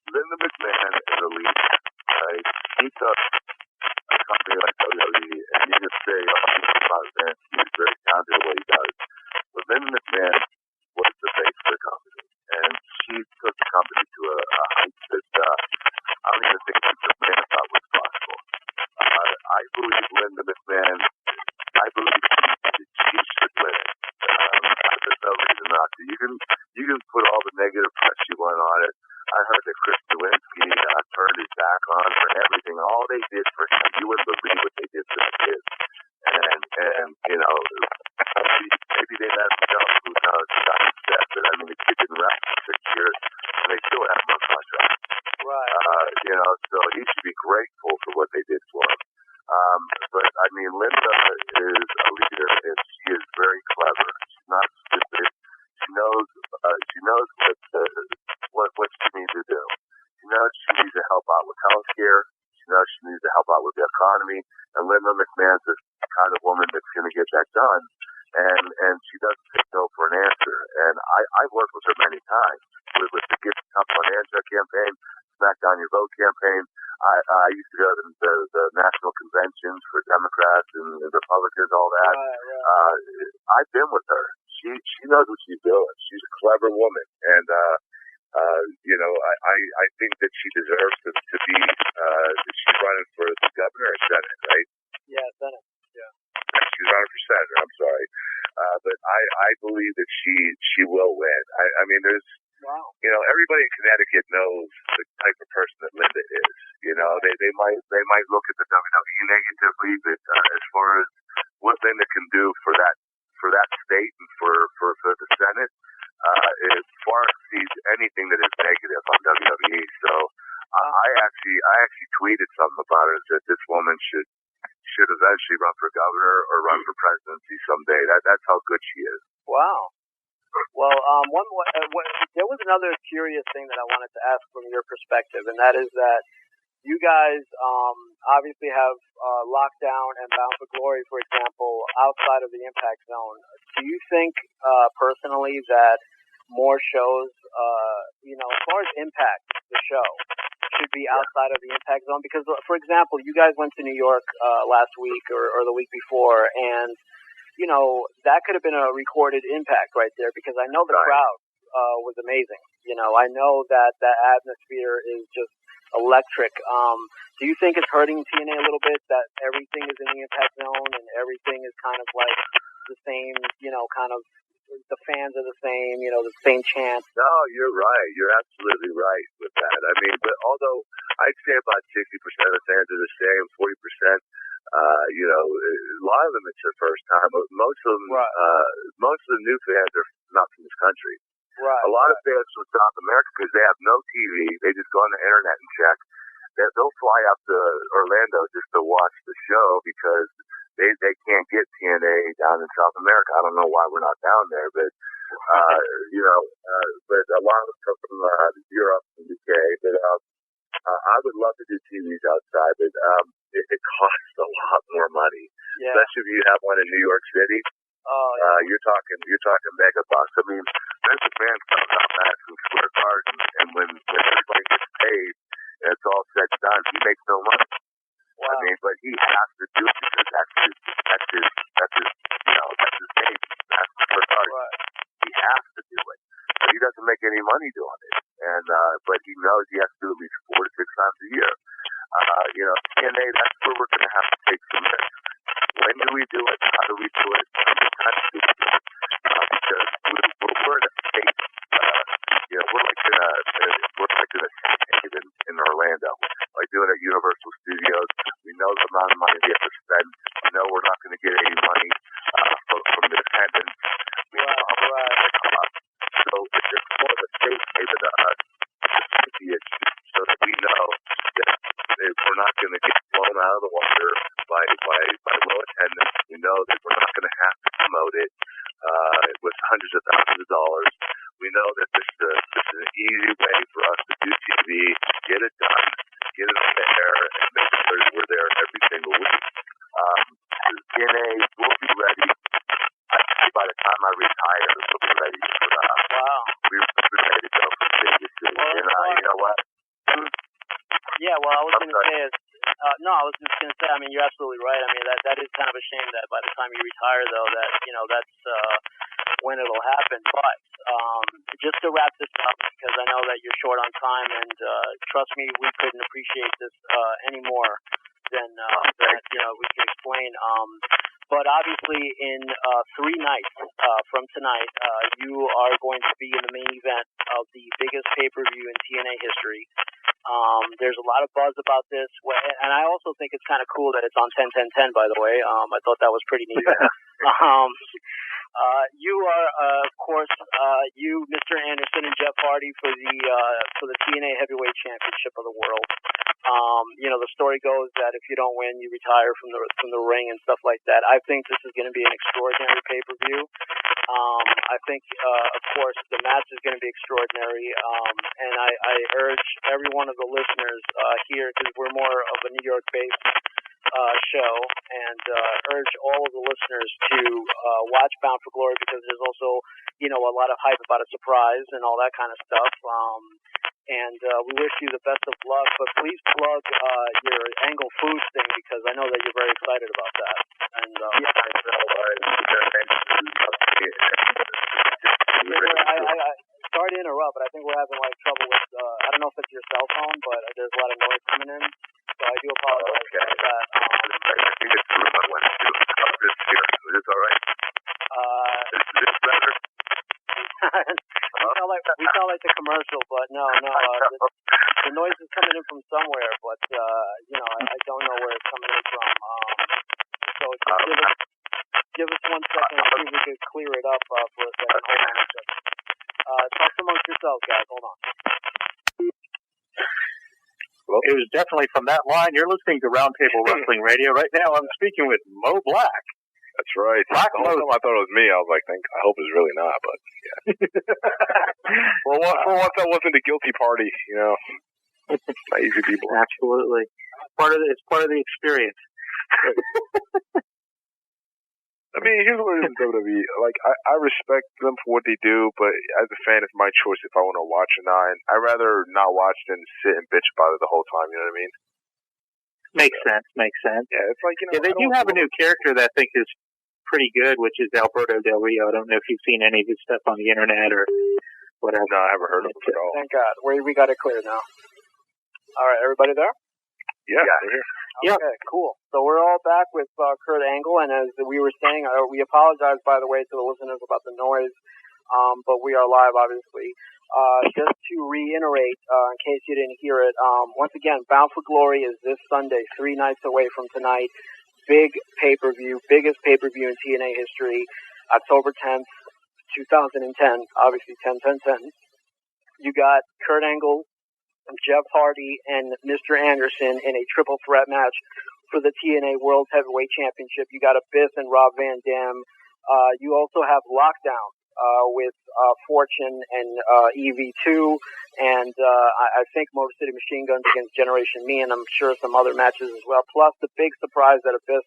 Linda McMahon is a leader. Right? He took a company like WWE, and you just say, about Vince, he's very talented at what he does. But Linda McMahon was the face of the company, and she took the company to a height that I don't even think McMahon thought was possible. I believe Linda McMahon, she should win it. There's no reason not to. You can put all the negative press you want on it. I heard that Chris Nowinski turned his back on for everything. All they did for him, you wouldn't believe what they did for the kids. And maybe they let him go. Who knows? Got upset. But I mean, the kid didn't wrestle for 6 years, and they still have no contract. Right. So he should be grateful for what they did for him. But I mean, Linda is a leader, and she is very clever. She's not stupid. She knows what she needs to do. She knows she needs to help out with healthcare. She knows she needs to help out with the economy. And Linda McMahon's the kind of woman that's going to get that done. And she doesn't take no for an answer. And I've worked with her many times with the Get Tough on Answer campaign, Smack Down Your Vote campaign. I used to go to the national conventions for Democrats and Republicans, all that. Right. I've been with her. She knows what she's doing. She's a clever woman, and I think that she deserves to be. She's running for the governor and Senate, right? Yeah, Senate. Yeah. She's running for senator. I'm sorry, but I believe that she will win. I mean, there's. Wow. Everybody in Connecticut knows the type of person that Linda is. They might look at the WWE negatively, but as far as what Linda can do for that state and for the Senate, it far exceeds anything that is negative on WWE. So I actually tweeted something about her that this woman should eventually run for governor or run for presidency someday. That's how good she is. Wow. Well, there was another curious thing that I wanted to ask from your perspective, and that is that you guys obviously have Lockdown and Bound for Glory, for example, outside of the Impact Zone. Do you think personally that more shows, as far as Impact, the show, should be outside of the Impact Zone? Because, for example, you guys went to New York last week or the week before, and that could have been a recorded Impact right there, because I know the crowd was amazing. I know that atmosphere is just electric. Do you think it's hurting TNA a little bit that everything is in the Impact Zone and everything is kind of like the same, kind of the fans are the same, the same chant? No, you're right. You're absolutely right with that. I mean, but although I'd say about 60% of the fans are the same, 40%, a lot of them it's their first time. Most of them, most of the new fans are not from this country. Right. A lot of fans from South America, because they have no TV, they just go on the internet and check. They'll fly up to Orlando just to watch the show because they can't get TNA down in South America. I don't know why we're not down there, but but a lot of stuff from Europe and UK. But I would love to do TVs outside, but it costs a lot more money, especially if you have one in New York City. You're talking mega bucks. I mean, Vince McMahon comes out Madison Square Garden, and when everybody gets paid and it's all said and done, he makes no money. Wow. I mean, but he has to do it because that's his game. Madison Square Garden. Right. He has to do it. But he doesn't make any money doing it, and but he knows he has to do it at least 4 to 6 times a year. TNA, that's where we're going to have to take some risks. When do we do it? How do we do it? How do we do it? Because we're in a state, we're like in a safe haven in Orlando, like doing it at Universal Studios. We know the amount of money we have to spend. We know we're not going to get any money from the attendance. So it's more of a safe haven to us, so that we know that we're not going to get blown out of the water by low attendance. We know that we're not going to have to promote it with hundreds of thousands of dollars. We know that this is an easy way for us to do TV, get it done, get it on the air, and make sure that we're there every single week. TNA will be ready. I think by the time I retire, we'll be ready for that. Wow. We're ready to go for Vegas City. And you know what? Yeah, well, I was going to say is, I was just going to say, I mean, you're absolutely right. I mean, that is kind of a shame that by the time you retire, though, that, that's when it'll happen. But just to wrap this up, because I know that you're short on time, and trust me, we couldn't appreciate this any more than we can explain. But obviously, in 3 nights from tonight, you are going to be in the main event of the biggest pay-per-view in TNA history. There's a lot of buzz about this, and I also think it's kind of cool that it's on 10-10-10, by the way. I thought that was pretty neat. You are, of course, you, Mr. Anderson, and Jeff Hardy for the TNA Heavyweight Championship of the world. The story goes that if you don't win, you retire from the ring and stuff like that. I think this is going to be an extraordinary pay-per-view. I think, of course, the match is going to be extraordinary. And I urge every one of the listeners here, because we're more of a New York-based show, and urge all of the listeners to watch Bound for Glory, because there's also, a lot of hype about a surprise and all that kind of stuff. And we wish you the best of luck, but please plug your Angle Foods thing, because I know that you're very excited about that. And sorry to interrupt, but I think we're having trouble with, I don't know if it's your cell phone, but there's a lot of noise coming in, so I do apologize for that. I think it's true. I went to this here. Is this all right? Is this better? We sound like the commercial, but no. The noise is coming in from somewhere, but I don't know where it's coming in from. So just give us 1 second to see if we could clear it up for a second. Hold on a second. Talk amongst yourselves, guys. Hold on. Well, it was definitely from that line. You're listening to Roundtable Wrestling Radio. Right now, I'm speaking with Mo Black. That's right. The whole time I thought it was me. I was like, I hope it's really not, but yeah. Well, for once, I wasn't the guilty party, Lazy people. Absolutely. It's part of the experience. I mean, here's what it is in WWE. I respect them for what they do, but as a fan, it's my choice if I want to watch or not. And I'd rather not watch than sit and bitch about it the whole time, you know what I mean? Makes sense. Yeah, it's like, they do have a new character that I think is pretty good, which is Alberto Del Rio. I don't know if you've seen any of his stuff on the internet or whatever. No, I haven't heard of him at all. Thank God. We got it clear now. All right, everybody there? Yeah, we're here. Okay, cool. So we're all back with Kurt Angle, and as we were saying, we apologize, by the way, to the listeners about the noise, but we are live, obviously. Just to reiterate, in case you didn't hear it, once again, Bound for Glory is this Sunday, 3 nights away from tonight. Big pay-per-view, biggest pay-per-view in TNA history, October 10th, 2010, obviously 10-10-10. You got Kurt Angle, Jeff Hardy, and Mr. Anderson in a triple threat match for the TNA World Heavyweight Championship. You got Abyss and Rob Van Dam. You also have Lockdown with Fortune and EV2, and I think Motor City Machine Guns against Generation Me, and I'm sure some other matches as well. Plus the big surprise that Abyss,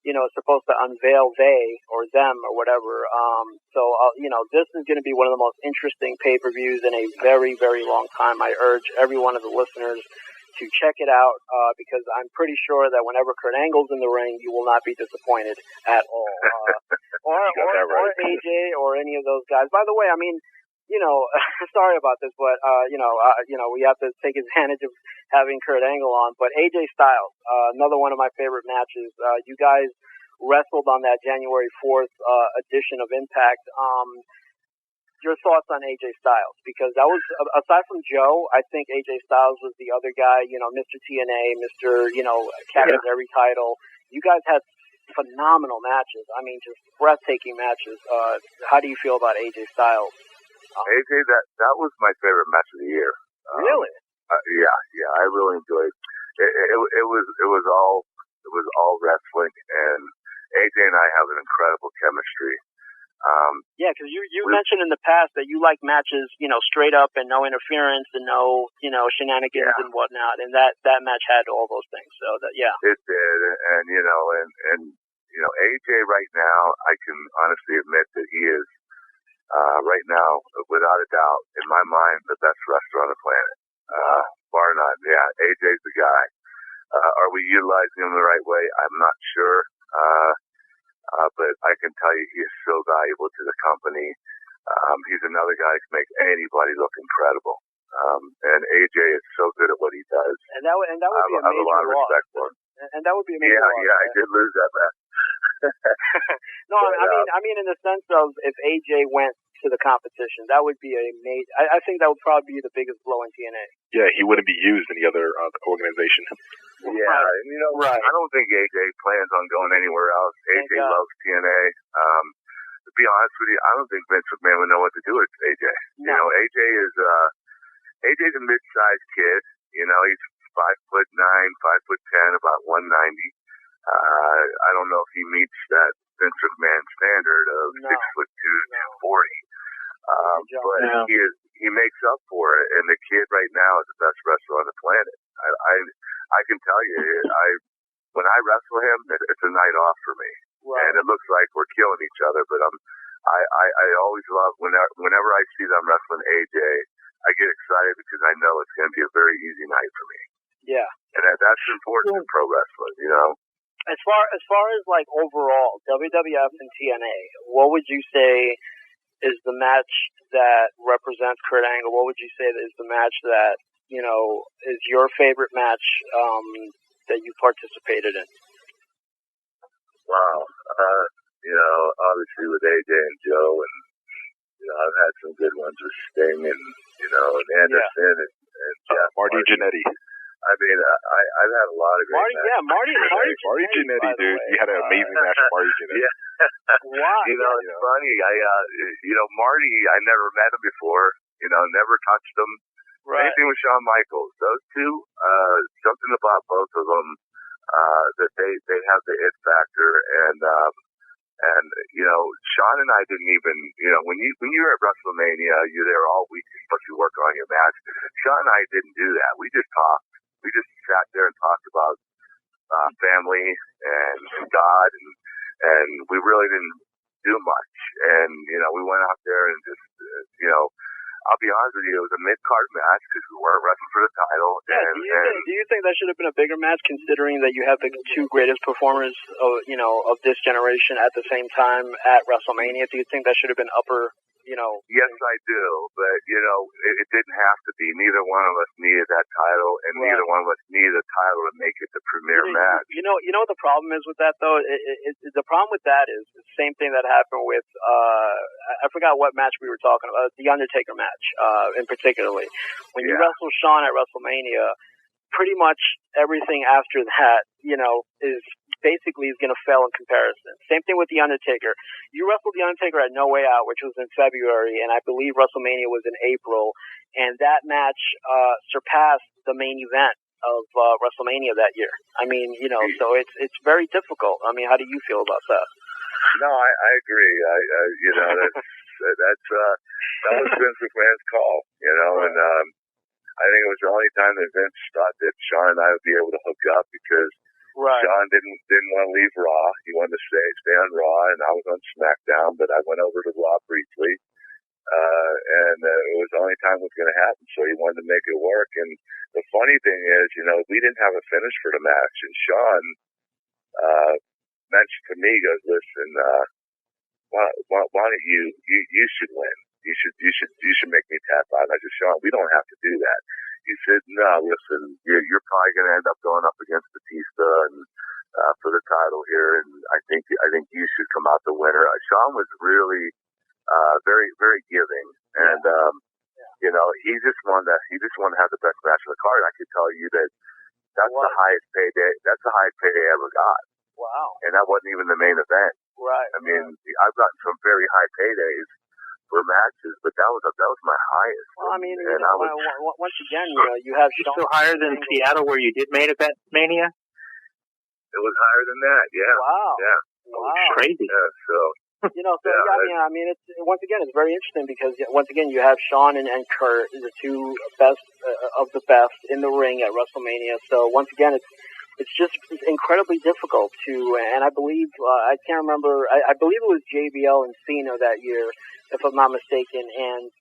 is supposed to unveil they or them or whatever. This is going to be one of the most interesting pay-per-views in a very, very long time. I urge every one of the listeners to check it out because I'm pretty sure that whenever Kurt Angle's in the ring, you will not be disappointed at all. Or AJ or any of those guys. By the way, I mean, sorry about this, but we have to take advantage of having Kurt Angle on. But AJ Styles, another one of my favorite matches. You guys wrestled on that January 4th edition of Impact. Your thoughts on AJ Styles? Because that was, aside from Joe, I think AJ Styles was the other guy, Mr. TNA, Mr., captain of every title. You guys had phenomenal matches. I mean, just breathtaking matches. How do you feel about AJ Styles? AJ, that was my favorite match of the year. Really? Yeah, I really enjoyed it. It was all wrestling, and AJ and I have an incredible chemistry. Because you mentioned in the past that you like matches, straight up and no interference and no, shenanigans and whatnot, and that match had all those things. So that, it did, and AJ right now, I can honestly admit that he is right now, without a doubt, in my mind, the best wrestler on the planet, bar none. Yeah, AJ's the guy. Are we utilizing him the right way? I'm not sure. But I can tell you he is so valuable to the company. He's another guy who can make anybody look incredible. And AJ is so good at what he does. And that would be a major I have a lot of respect for him. And that would be a major loss. Yeah, I did lose that match. No, I mean in the sense of if AJ went to the competition, that would be a major. I think that would probably be the biggest blow in TNA. Yeah, he wouldn't be used in the other organization. Yeah, and right. I don't think AJ plans on going anywhere else. AJ loves TNA. To be honest with you, I don't think Vince McMahon would know what to do with AJ. No. AJ's a mid-sized kid. He's 5'9", 5'10", about 190. I don't know if he meets that Vince McMahon standard of 6'2", 240. But he makes up for it, and the kid right now is the best wrestler on the planet. I can tell you, when I wrestle him, it's a night off for me, and it looks like we're killing each other. But I always love whenever I see them wrestling AJ, I get excited because I know it's going to be a very easy night for me. Yeah, and that's important in pro wrestling, As far as like overall WWF and TNA, what would you say is the match that represents Kurt Angle? What would you say is the match that is your favorite match that you participated in? Wow, obviously with AJ and Joe, and I've had some good ones with Sting and Anderson and Jeff Marty Jannetty. I mean, I've had a lot of great matches. Marty Jannetty, dude. You had an amazing match with Marty Jannetty. Yeah. Wow. It's funny. Marty, I never met him before. Never touched him. Right. Anything with Shawn Michaels. Those two, something about both of them that they have the it factor. And Shawn and I didn't even, when you're at WrestleMania, you're there all week. You're supposed to work on your match. Shawn and I didn't do that. We just talked. We just sat there and talked about family and God, and we really didn't do much. And we went out there and just, I'll be honest with you, it was a mid-card match because we weren't wrestling for the title. Yeah, do you think that should have been a bigger match, considering that you have the two greatest performers of this generation at the same time at WrestleMania? Do you think that should have been upper? Yes, I do, but it didn't have to be. Neither one of us needed that title, and neither one of us needed a title to make it the premier match. You know what the problem is with that, though. The problem with that is the same thing that happened with I forgot what match we were talking about. The Undertaker match, in particularly. When you wrestle Shawn at WrestleMania, pretty much everything after that, is basically going to fail in comparison. Same thing with The Undertaker. You wrestled The Undertaker at No Way Out, which was in February, and I believe WrestleMania was in April, and that match surpassed the main event WrestleMania that year. I mean, so it's very difficult. I mean, how do you feel about that? No, I agree. That was Vince McMahon's call, and I think it was the only time that Vince thought that Shawn and I would be able to hook up because Shawn didn't want to leave Raw. He wanted to stay on Raw, and I was on SmackDown, but I went over to Raw briefly. And it was the only time it was going to happen, so he wanted to make it work. And the funny thing is, we didn't have a finish for the match, and Shawn mentioned to me, he goes, listen, why don't you should win. You should make me tap out. And I said, Shawn, we don't have to do that. He said, no, listen, you're probably going to end up going up against Batista and for the title here, and I think you should come out the winner. Shawn was really very, very giving, and he just wanted to have the best match on the card. I could tell you that's the highest payday. That's the highest payday I ever got. Wow! And that wasn't even the main event. Right. I mean, I've gotten some very high paydays for matches, but that was my highest. Well, I mean, once again, you have still higher than Seattle, where you did main event Mania. It was higher than that. Yeah. Wow. Yeah. Wow. Crazy. Yeah. So. I mean, it's once again, it's very interesting because once again, you have Shawn and Kurt, the two best of the best in the ring at WrestleMania. So once again, it's just incredibly difficult to, and I believe I can't remember. I believe it was JBL and Cena that year, if I'm not mistaken. And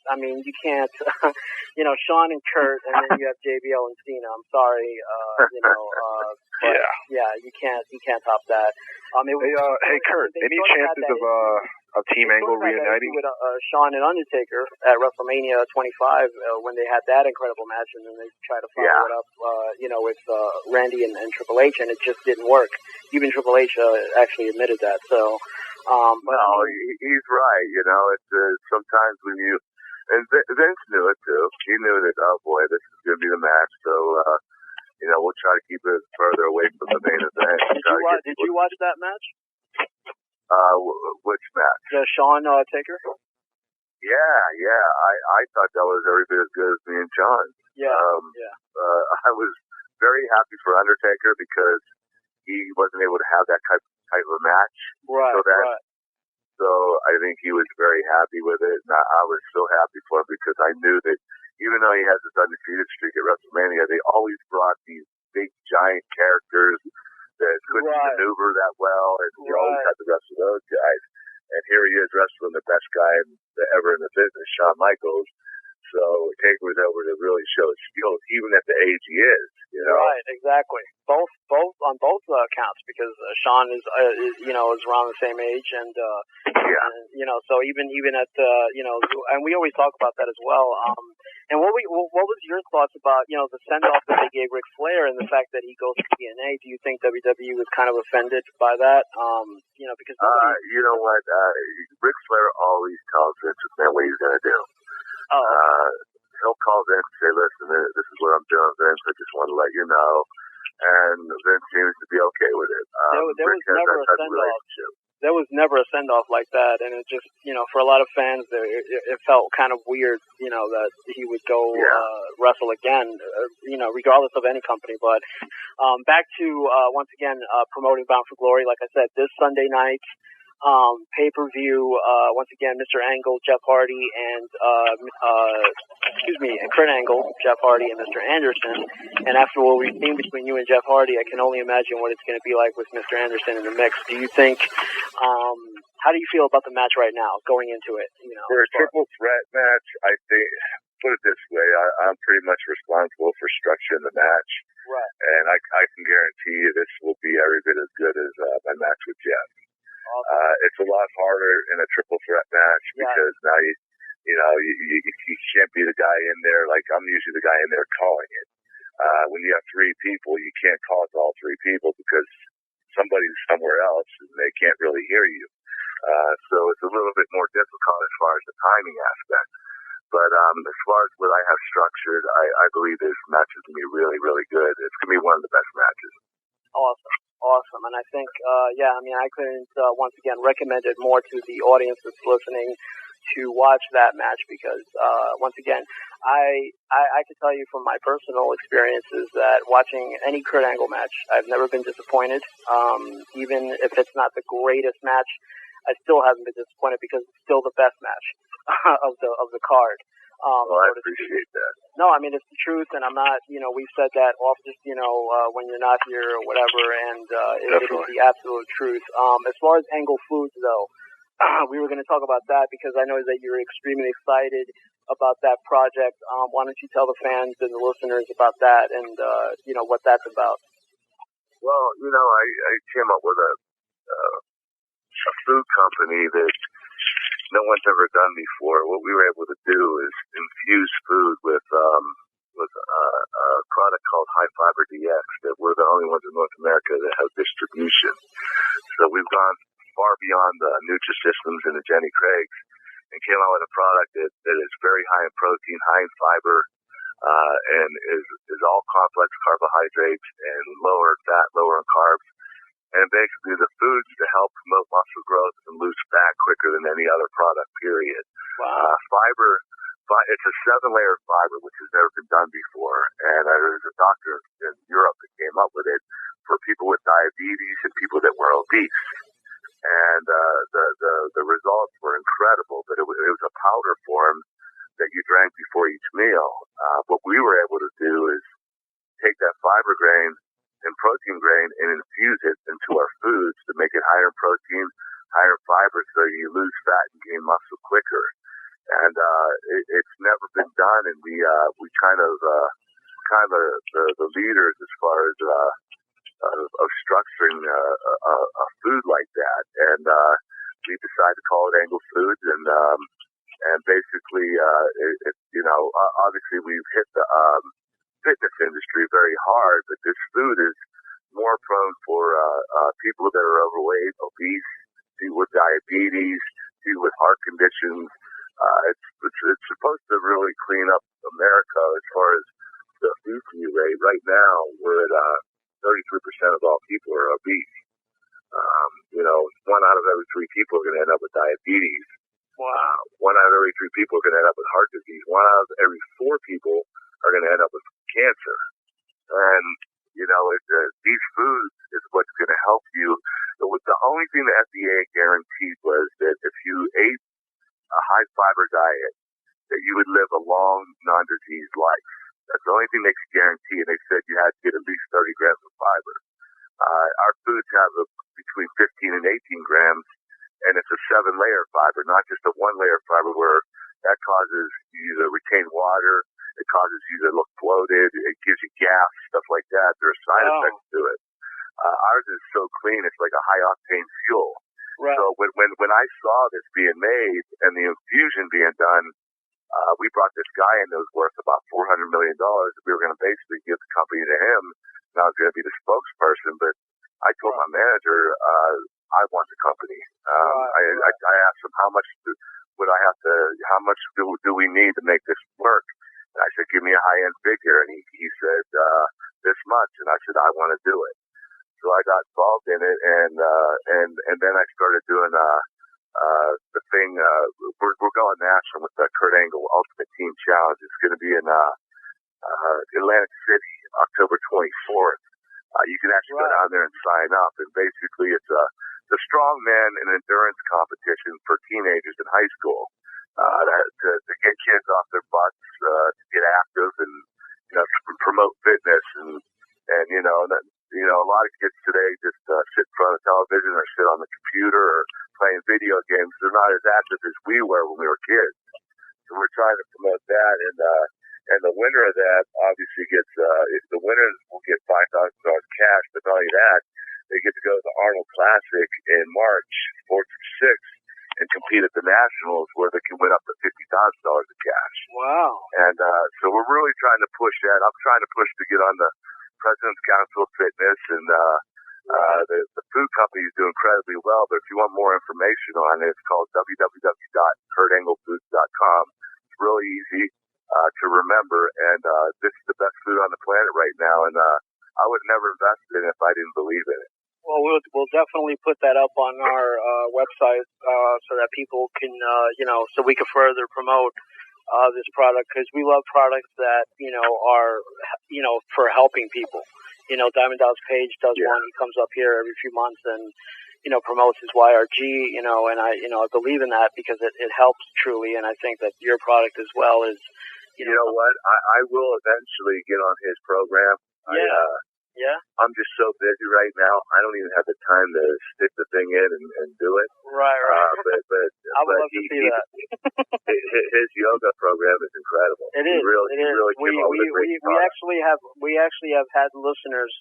I mean, you can't, Shawn and Kurt, and then you have JBL and Cena. I'm sorry, but you can't top that. Hey, Kurt, any chances of Team Angle reuniting? With Shawn and Undertaker at WrestleMania 25 when they had that incredible match, and then they tried to follow it up, with Randy and Triple H, and it just didn't work. Even Triple H actually admitted that. So, he's right. It's sometimes when you, and Vince knew it too. He knew that, oh boy, this is going to be the match. So, we'll try to keep it further away from the main event. Did you watch that match? Which match? The Shawn Taker? Yeah. I thought that was every bit as good as me and Shawn. I was very happy for Undertaker because he wasn't able to have that type of a match. Right. So I think he was very happy with it, and I was so happy for him because I knew that even though he has this undefeated streak at WrestleMania, they always brought these big, giant characters that couldn't maneuver that well, and you always had to wrestle those guys. And here he is wrestling the best guy ever in the business, Shawn Michaels. So Taker was able to really show his skills, even at the age he is. Right, exactly. Both on both counts, because Shawn is around the same age, and so even at and we always talk about that as well. And what was your thoughts about the send off that they gave Ric Flair and the fact that he goes to TNA? Do you think WWE was kind of offended by that? Because you know what, Ric Flair always tells Vince McMahon what he's going to do. He'll call Vince and say, listen, this is what I'm doing, Vince. I just want to let you know. And Vince seems to be okay with it. There was never a send-off. There was never a send-off like that. And it just, for a lot of fans, it felt kind of weird, that he would go wrestle again, regardless of any company. But back to, once again, promoting Bound for Glory. Like I said, this Sunday night, pay-per-view, once again, Mr. Angle, Jeff Hardy, and Kurt Angle, Jeff Hardy, and Mr. Anderson. And after what we've seen between you and Jeff Hardy, I can only imagine what it's going to be like with Mr. Anderson in the mix. Do you think, how do you feel about the match right now, going into it? For a triple threat match, I think, put it this way, I'm pretty much responsible for structuring the match. Right. And I can guarantee you this will be every bit as good as my match with Jeff. Awesome. It's a lot harder in a triple threat match because now you can't be the guy in there. Like, I'm usually the guy in there calling it. When you have three people, you can't call it all three people because somebody's somewhere else and they can't really hear you. So it's a little bit more difficult as far as the timing aspect. But as far as what I have structured, I believe this match is going to be really, really good. It's going to be one of the best matches. Awesome. And I think, I couldn't, once again, recommend it more to the audience that's listening to watch that match because, once again, I can tell you from my personal experiences that watching any Kurt Angle match, I've never been disappointed. Even if it's not the greatest match, I still haven't been disappointed because it's still the best match of the card. Well, I appreciate that. No, I mean, it's the truth, and I'm not, we've said that off just, when you're not here or whatever, and it is the absolute truth. As far as Angle Foods, though, we were going to talk about that because I know that you're extremely excited about that project. Why don't you tell the fans and the listeners about that and, what that's about? Well, I came up with a food company that no one's ever done before. What we were able to do is infuse food with a product called High Fiber DX that we're the only ones in North America that have distribution. So we've gone far beyond the Nutrisystems and the Jenny Craigs and came out with a product that is very high in protein, high in fiber, and is all complex carbohydrates and lower in fat, lower in carbs. And basically the foods to help promote muscle growth and lose fat quicker than any other product, period. Wow. Fiber, it's a 7-layer fiber, which has never been done before. And there's a doctor in Europe that came up with it for people with diabetes and people that were obese. And the results were incredible, but it was a powder form that you drank before each meal. What we were able to do is take that fiber grain and protein grain and infuse it into our foods to make it higher in protein, higher fiber, so you lose fat and gain muscle quicker. And it's never been done, and we kind of the leaders as far as of structuring a food like that. And we decided to call it Angle Foods, and basically obviously we've hit the fitness industry very hard, but this food is more prone for people that are overweight, obese, people with diabetes, people with heart conditions. It's supposed to really clean up America as far as the obesity rate. Right now, we're at 33% of all people are obese. 1 out of every 3 people are going to end up with diabetes. Wow. 1 out of every 3 people are going to end up with heart disease. 1 out of every 4 people are going to end up with cancer. And, these foods is what's going to help you. The only thing the FDA guaranteed was that if you ate a high fiber diet, that you would live a long, non-diseased life. That's the only thing they could guarantee, and they said you had to get at least 30 grams of fiber. Our foods have between 15 and 18 grams, and it's a 7-layer fiber, not just a 1-layer fiber where that causes you to retain water. It causes you to look bloated. It gives you gas, stuff like that. There are side effects to it. Ours is so clean, it's like a high-octane fuel. Right. So when I saw this being made and the infusion being done, we brought this guy in that was worth about $400 million. We were going to basically give the company to him, and I was going to be the spokesperson. But I told my manager, I want the company. I asked him how much how much do we need to make this work? And I said, give me a high-end figure. And he said, this much. And I said, I want to do it. So I got involved in it, and then I started doing the thing. We're going national with the Kurt Angle Ultimate Team Challenge. It's going to be in Atlantic City, October 24th. You can actually go down there and sign up. And basically, it's the strongman and endurance competition for teenagers in high school to get kids off their butts, to get active and promote fitness and a lot of kids today just sit in front of the television or sit on the computer or playing video games. They're not as active as we were when we were kids. So we're trying to promote that, and the winner of that obviously gets the winners will get $5,000 cash, but not only that, they get to go to the Arnold Classic in March, 4th through 6th, and compete at the Nationals where they can win up to $50,000 of cash. Wow. And so we're really trying to push that. I'm trying to push to get on the President's Council of Fitness, and the food company is doing incredibly well. But if you want more information on it, it's called www.kurtanglefoods.com. It's really easy to remember, and this is the best food on the planet right now, and I would never invest in it if I didn't believe in it. Well, we'll definitely put that up on our website so that people can, so we can further promote this product, because we love products that, are, for helping people. Diamond Dallas Page does one. He comes up here every few months and, promotes his YRG, and I believe in that because it helps truly. And I think that your product as well is, You know what? I will eventually get on his program. Yeah. I'm just so busy right now. I don't even have the time to stick the thing in and do it. Right. But I would love to see that. His yoga program is incredible. It is. He really came up with a great product. We actually have had listeners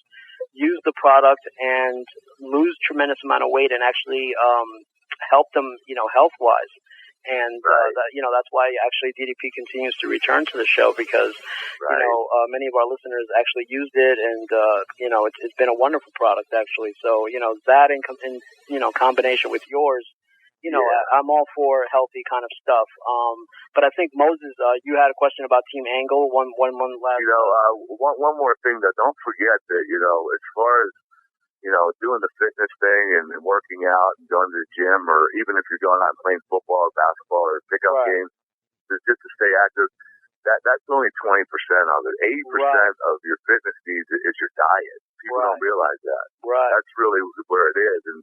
use the product and lose tremendous amount of weight and actually help them, health-wise. And, that's why actually DDP continues to return to the show because, many of our listeners actually used it and, it's been a wonderful product actually. So, that in combination with yours, I'm all for healthy kind of stuff. But I think Moses, you had a question about Team Angle. One last. One more thing that don't forget that, as far as, doing the fitness thing and working out and going to the gym, or even if you're going out and playing football or basketball or pickup games, just to stay active, that's only 20% of it. 80% of your fitness needs is your diet. People don't realize that. Right. That's really where it is. And,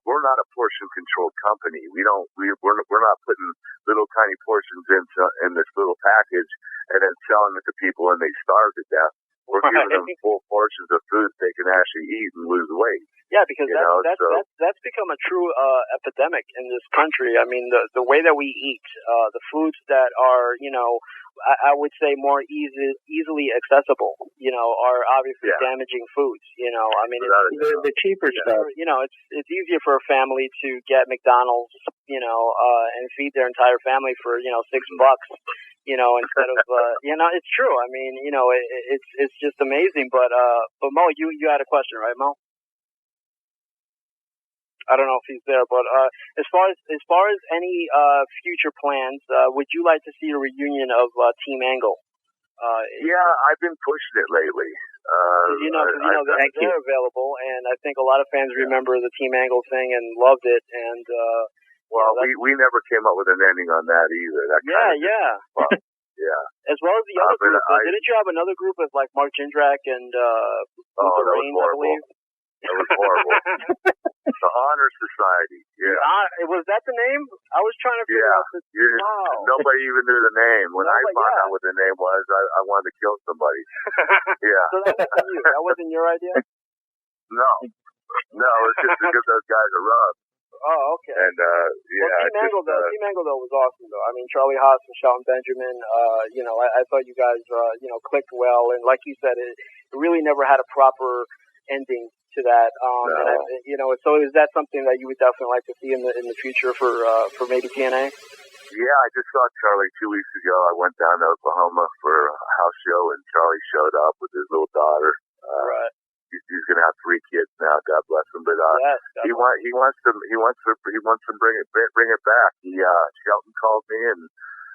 we're not a portion controlled company. We're not putting little tiny portions in this little package and then selling it to people and they starve to death. We're giving them full portions of food they can actually eat and lose weight. Yeah, because that's become a true epidemic in this country. I mean, the way that we eat, the foods that are, I would say more easily accessible, are obviously damaging foods. I mean, the cheaper stuff. It's easier for a family to get McDonald's, and feed their entire family for $6. Instead of, it's true. I mean, it's just amazing. But Mo, you had a question, right, Mo? I don't know if he's there, but as far as any future plans, would you like to see a reunion of Team Angle? I've been pushing it lately. They're available, and I think a lot of fans remember the Team Angle thing and loved it. And we never came up with an ending on that either. As well as the other group. Didn't you have another group with like Mark Jindrak and Luther Reigns, I believe? That was horrible. The Honor Society. Yeah. Was that the name? I was trying to figure out wow. Nobody even knew the name. When I found out what the name was, I wanted to kill somebody. Yeah. So that wasn't you. That wasn't your idea? No, it's just because those guys are rough. Oh, okay. And Team Angle though was awesome though. I mean, Charlie Haas and Shelton Benjamin. I thought you guys clicked well, and like you said, it really never had a proper ending to that. So is that something that you would definitely like to see in the future for maybe TNA? Yeah, I just saw Charlie 2 weeks ago. I went down to Oklahoma for a house show, and Charlie showed up with his little daughter. Right. He's gonna have 3 kids now. God bless him. But he wants to bring it back. Shelton called me, and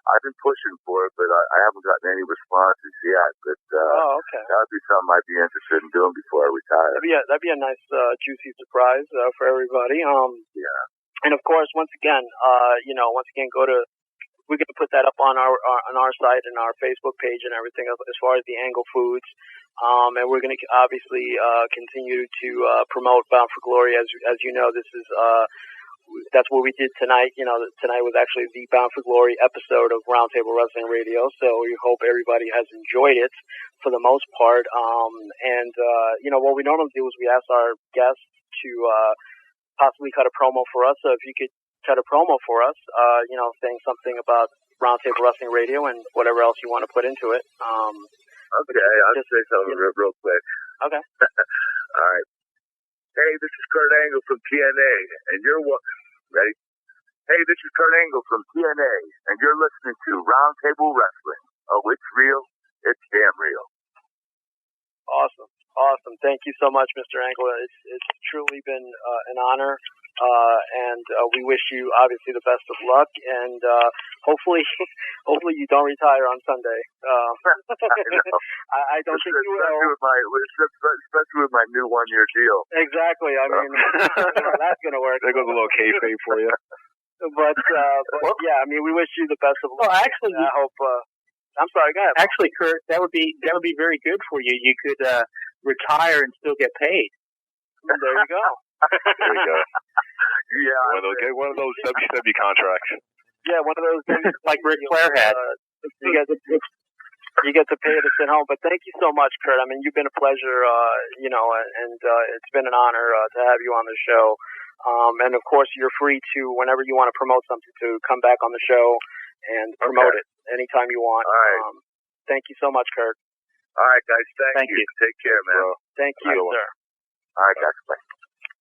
I've been pushing for it, but I haven't gotten any responses yet. But okay. That would be something I'd be interested in doing before I retire. That'd be a nice juicy surprise for everybody. And of course, once again, we're going to put that up on our site and our Facebook page and everything as far as the Angle Foods. And we're going to obviously continue to promote Bound for Glory. As you know, this is that's what we did tonight. Tonight was actually the Bound for Glory episode of Roundtable Wrestling Radio. So we hope everybody has enjoyed it for the most part. What we normally do is we ask our guests to possibly cut a promo for us. So if you could cut a promo for us, saying something about Roundtable Wrestling Radio and whatever else you want to put into it. Okay, I'll just say something real quick. Okay. All right. Hey, this is Kurt Angle from TNA, and you're ready? Hey, this is Kurt Angle from TNA, and you're listening to Roundtable Wrestling. Oh, it's real. It's damn real. Awesome. Thank you so much, Mr. Angle. It's truly been an honor and we wish you obviously the best of luck, and hopefully you don't retire on Sunday. I don't think you will. Especially with my new 1-year deal. Exactly. I mean, that's going to work. There goes a little kayfabe for you. But yeah, I mean, we wish you the best of luck. Well, actually, I hope. I'm sorry. Go ahead. Actually, Kurt, that would be very good for you. You could retire and still get paid. There you go. There you go. Yeah. One of those WCW contracts. Yeah, one of those things like Ric Flair had. You get to pay to sit home. But thank you so much, Kurt. I mean, you've been a pleasure, and it's been an honor to have you on the show. And of course, you're free to, whenever you want to promote something, to come back on the show and promote it anytime you want. All right. Thank you so much, Kurt. All right, guys. Thank you. Take care, man. Thank you, sir. All right, guys. Bye.